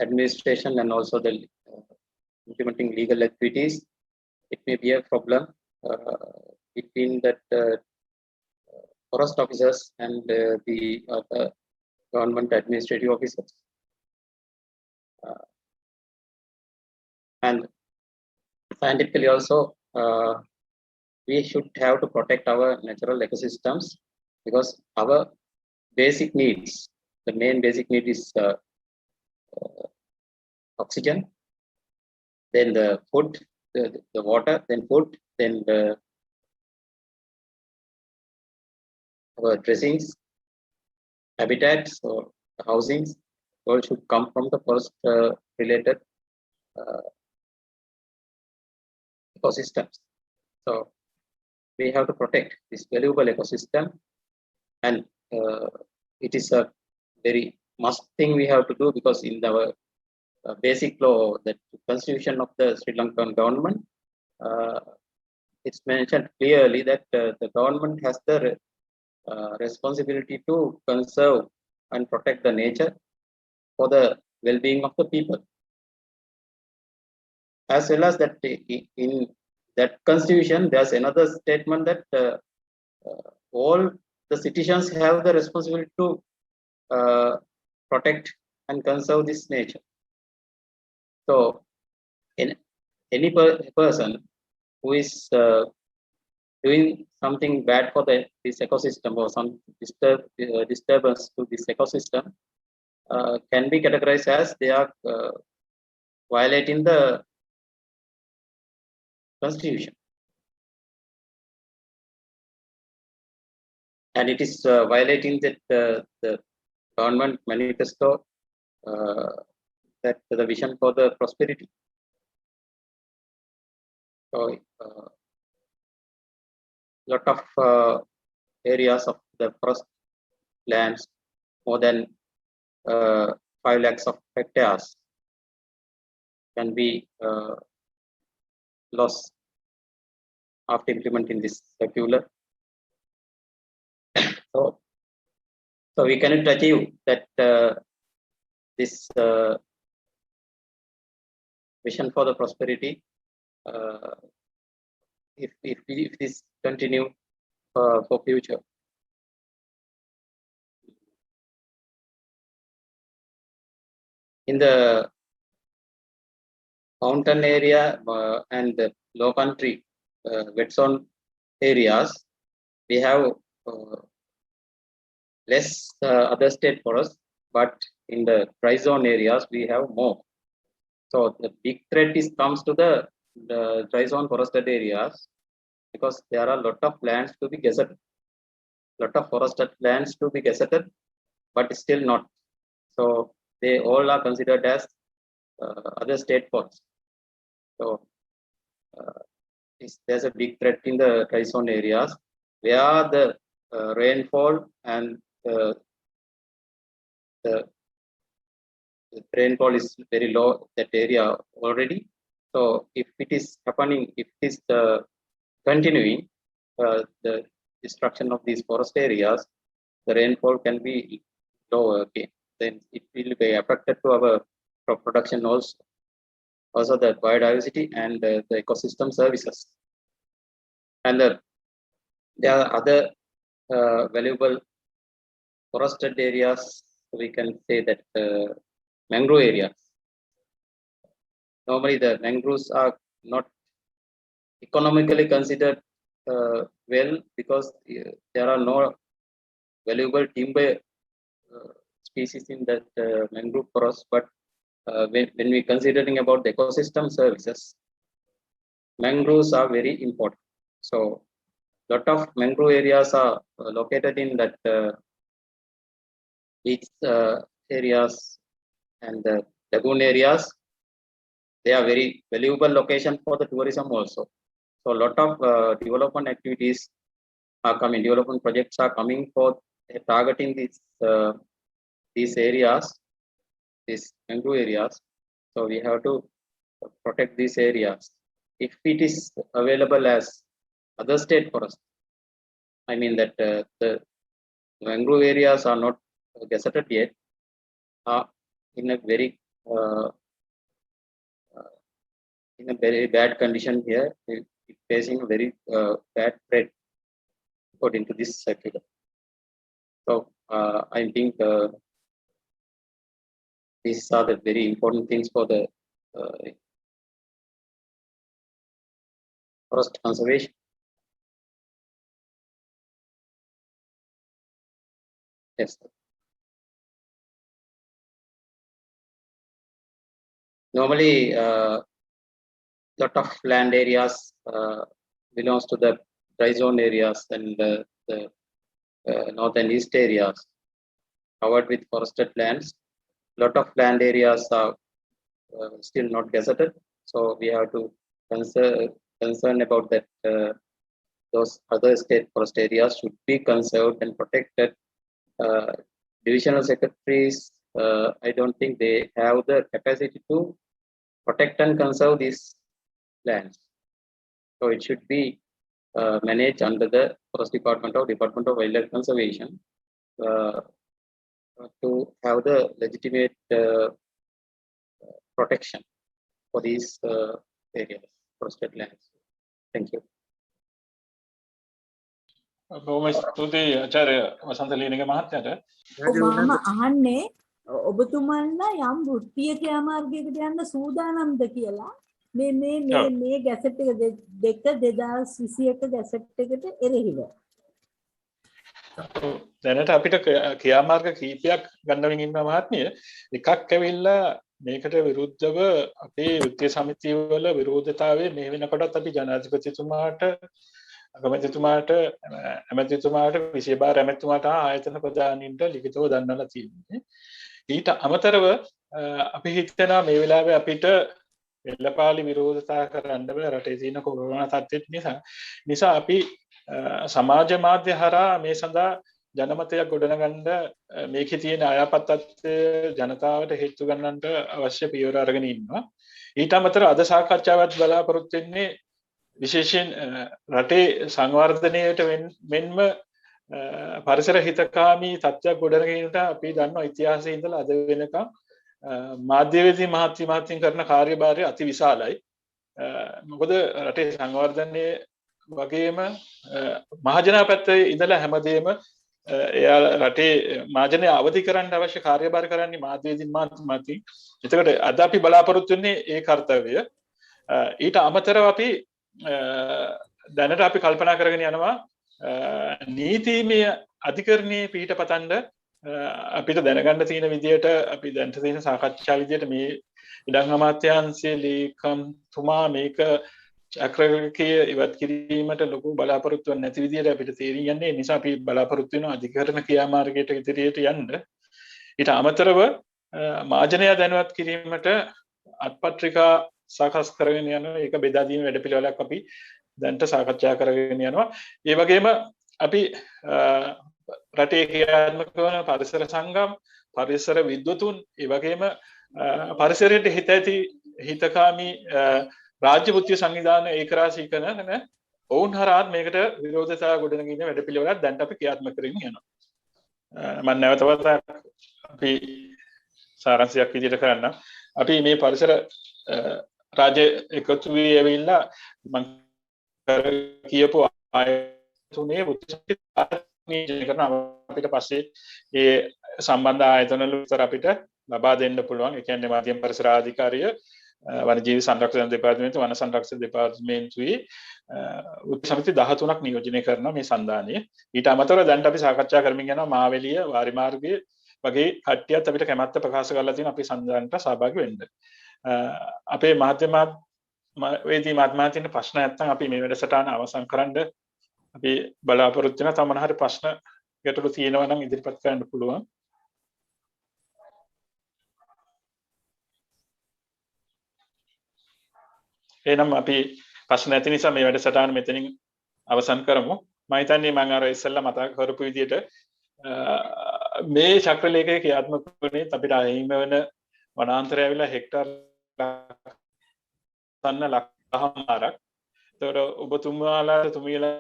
administration and also the implementing legal activities. It may be a problem between that forest officers and the government administrative officers. And scientifically also, we should have to protect our natural ecosystems, because our basic needs, the main basic need is oxygen, then the food, the water, then food, then our dressings, habitats or housings, all should come from the forest related ecosystems. So we have to protect this valuable ecosystem, and it is a very must thing we have to do, because in our basic law, the constitution of the Sri Lankan government, it's mentioned clearly that the government has the responsibility to conserve and protect the nature for the well-being of the people. As well as that in that constitution, there's another statement that all the citizens have the responsibility to protect and conserve this nature. So, any person who is doing something bad for this ecosystem or some disturbance to this ecosystem can be categorized as they are violating the constitution, and it is violating that the government manifesto, that the vision for the prosperity. So lot of areas of the forest lands, more than 5 lakhs of hectares, can be lost after implementing this circular. So we cannot achieve that this vision for the prosperity if this continue for future. In the mountain area and the low country wet zone areas, we have less other state forests, but in the dry zone areas we have more. So the big threat comes to the dry zone forested areas, because there are a lot of lands to be gazetted, lot of forested lands to be gazetted, but still not. So they all are considered as other state forests. So there's a big threat in the dry zone areas where the rainfall and the rainfall is very low that area already. So if it is happening, if it is continuing, the destruction of these forest areas, the rainfall can be lower. Okay, then it will be affected to our crop production also the biodiversity and the ecosystem services. And there are other valuable forested areas. We can say that mangrove areas. Normally the mangroves are not economically considered well, because there are no valuable timber species in that mangrove forest. But when we considering about the ecosystem services, mangroves are very important. So lot of mangrove areas are located in that beach areas and the lagoon areas. They are very valuable location for the tourism also. So a lot of development activities are coming, development projects are coming for targeting these areas, these mangrove areas. So we have to protect these areas. If it is available as other state forest, I mean that the mangrove areas are not gazetted yet, are in a very bad condition here, facing a very bad threat according to this circular. So I think these are the very important things for the forest conservation. Yes. Normally, lot of land areas belongs to the dry zone areas and the north and east areas covered with forested lands. Lot of land areas are still not gazetted, so we have to concern about that. Those other state forest areas should be conserved and protected. Divisional secretaries I don't think they have the capacity to protect and conserve these lands. So it should be managed under the Forest Department or Department of Wildlife Conservation to have the legitimate protection for these areas, forested lands. Thank you. බොහොම ස්තුතියි ආචාර්ය වසන්ත ලීනගේ මහත්තයාට. මම අහන්නේ ඔබතුමන්ලා යම් වෘත්තීය ක්‍රියාමාර්ගයකට යන්න සූදානම්ද කියලා මේ ගැසට් එක 2021 ගැසට් එකට එරෙහිව. දැනට අපිට ක්‍රියාමාර්ග කීපයක් ගන්නවෙන් ඉන්නවා මහත්මිය. එකක් ඇවිල්ලා මේකට විරුද්ධව අපේ වෘත්තීය සමිතිවල විරෝධතාවය මේ වෙනකොටත් අපි ජනාධිපතිතුමාට ඇමතිතුමාට විශේෂ ඇමතිතුමාට ආයතන ප්‍රධානීන්ට ලිඛිතව දන්වලා තියෙනවා. ඊට අමතරව අපි හිතනවා මේ වෙලාවේ අපිට එල්ලපාලි විරෝධතා කරන්න බෑ රටේ තියෙන කොරෝනා තත්ත්වෙත් නිසා අපි සමාජ මාධ්‍ය හරහා මේ සඳහා ජනමතයක් ගොඩනගන්න මේකේ තියෙන අයහපත් තත්ත්වය ජනතාවට හේතු ගන්නට අවශ්‍ය පියවර අරගෙන ඉන්නවා. ඊට අමතරව අද සාකච්ඡාවත් බලාපොරොත්තු වෙන්නේ විශේෂයෙන් රටේ සංවර්ධනයට මෙන්ම පරිසර හිතකාමී තත්ත්වයක් ගොඩනගන්නට අපි දන්නවා ඉතිහාසයේ ඉඳලා අද වෙනකම් මාධ්‍යවේදී මහත්මීන් කරන කාර්යභාරය අති විශාලයි. මොකද රටේ සංවර්ධනයේ වගේම මහජන පැත්තේ ඉඳලා හැමදේම එයා රටේ මහජනය අවදි කරන්න අවශ්‍ය කාර්යභාර කරන්නේ මාධ්‍යවේදී මහත්මීන්. එතකොට අද අපි බලාපොරොත්තු වෙන්නේ ඒ කාර්යය. ඊට අමතරව අපි දැනට අපි කල්පනා කරගෙන යනවා නීතිමය අධිකරණයේ පිහිට පතන්න අපිට දැනගන්න තියෙන විදියට අපි දැනට තියෙන සාකච්ඡා විදියට මේ ඉඩම් අමාත්‍යාංශයේ ලේකම්තුමා මේක චක්‍රකයේ ඉවත් කිරීමට ලොකු බලාපොරොත්තුවක් නැති විදියට අපිට තේරින් යන්නේ. ඒ නිසා අපි බලාපොරොත්තු වෙනවා අධිකරණ ක්‍රියාමාර්ගයට ඉදිරියට යන්න. ඊට අමතරව මාජනය දැනුවත් කිරීමට අත්පත්‍රිකා සාකස් කරගෙන යන එක බෙදා දීම වැඩපිළිවෙලක් අපි දැනට සාකච්ඡා කරගෙන යනවා. ඒ වගේම අපි රටේ ක්‍රියාත්මක වන පරිසර සංගම්, පරිසර විද්වතුන්, ඒ වගේම පරිසරයට හිතකාමී රාජ්‍ය වෘත්තීය සංවිධාන ඒකරාශී කරන ඔවුන් හරහා මේකට විරෝධතාව ගොඩනගින වැඩපිළිවෙලක් දැනට අපි ක්‍රියාත්මක කරගෙන යනවා. මම නැවත වතාවක් අපි සාරාංශයක් විදිහට කරන්න අපි මේ පරිසර රාජ්‍ය එකතු වී ඇවිල්ලා මම කියපු ආයතනයේ වෘත්තීය කරන අපිට පස්සේ ඒ සම්බන්ධ ආයතනවල උත්තර අපිට ලබා දෙන්න පුළුවන්. ඒ කියන්නේ මධ්‍යම පරිසර අධිකාරිය, වනජීවි සංරක්ෂණ දෙපාර්තමේන්තුව, වන සංරක්ෂණ දෙපාර්තමේන්තුවේ වෘත්තීය සමිති 13ක් නියෝජනය කරනවා මේ සන්ධානයේ. ඊට අමතරව දැන් අපි සාකච්ඡා කරමින් යනවා මාවෙලිය වාරිමාර්ගයේ වගේ කට්ටියත් අපිට කැමැත්ත ප්‍රකාශ කරලා තියෙන අපේ සන්ධානයට සහභාගී වෙන්න. අපේ මාධ්‍යවේදී මාධ්‍යමාතින් ප්‍රශ්න නැත්නම් අපි මේ වැඩසටහන අවසන් කරන්න අපි බලාපොරොත්තු වෙන තම මොනවාරි ප්‍රශ්න ගැටලු තියෙනවා නම් ඉදිරිපත් කරන්න පුළුවන්. එහෙනම් අපි ප්‍රශ්න නැති නිසා මේ වැඩසටහන මෙතනින් අවසන් කරමු. මම හිතන්නේ මම අර ඉස්සෙල්ලා මතක් කරපු විදිහට මේ චක්‍රලේඛයේ ක්‍රියාත්මක වුණේ අපිට අහිමි වෙන වනාන්තරය ඇවිල්ලා හෙක්ටාර් සන්න ලක්ෂමාරක්. ඒතර ඔබතුමාලා තුමියලා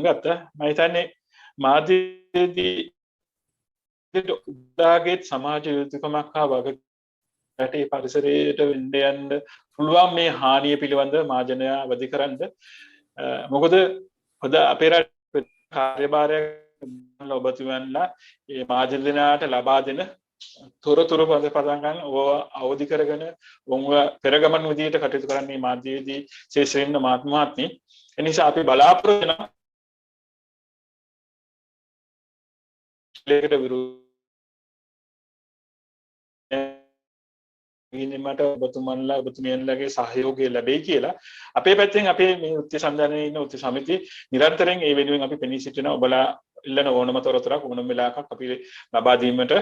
ගත්ත මම හිතන්නේ මාධ්‍යයේදී උදාගේ සමාජ යුතුකමක් හා වග රටේ පරිසරයට වෙන්න යන්න පුළුවන් මේ හානිය පිළිබඳ මාජනය අවදි කරන්න. මොකද හොඳ අපේ රටේ කාර්යභාරයක් ඔබතුමන්ලා මේ මාජනයට ලබා දෙන තොරතුරු පදම් ගන්න අවදි කරගෙන වුණ පෙරගමන විදියට කටයුතු කරන්නේ මාධ්‍යයේදී ශේෂ්ත්‍රයෙන් මාත්මාත්මි. ඒ නිසා අපි බලාපොරොත්තු වෙන ලේකට විරුද්ධ ඔබතුමන්ලා ඔබතුමියන්ලාගේ සහයෝගය ලැබෙයි කියලා අපේ පැත්තෙන් අපේ මේ වෘත්තීය සංවිධානයේ ඉන්න වෘත්තීය සමිති නිරන්තරයෙන් ඒ වෙනුවෙන් අපි පෙනී සිටිනවා. ඔබලා ඉල්ලන ඕනම තොරතුරක් ඕනම වෙලාවක අපි ලබා දීමට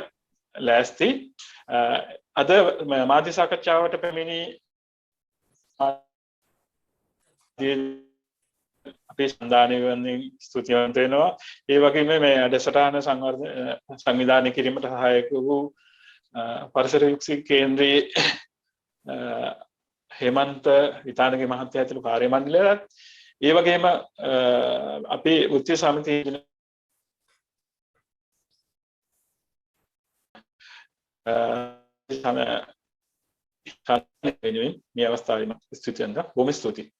ලෑස්ති. අද මාධ්‍ය සාකච්ඡාවට පැමිණි අපි සන්දානීය ස්තුතිවන්ත වෙනවා. ඒ වගේම මේ වැඩසටහන සංවිධානය කිරීමට සහායක වූ පරිසර වික්ෂි කේන්ද්‍රයේ හේමන්ත විතානගේ මහත්තයා ඇතුළු කාර්ය මණ්ඩලයත් ඒ වගේම අපේ වෘත්තීය සමිතියේ මේ අවස්ථාවේ ස්තුතිවන්ත බොහොම ස්තුතියි.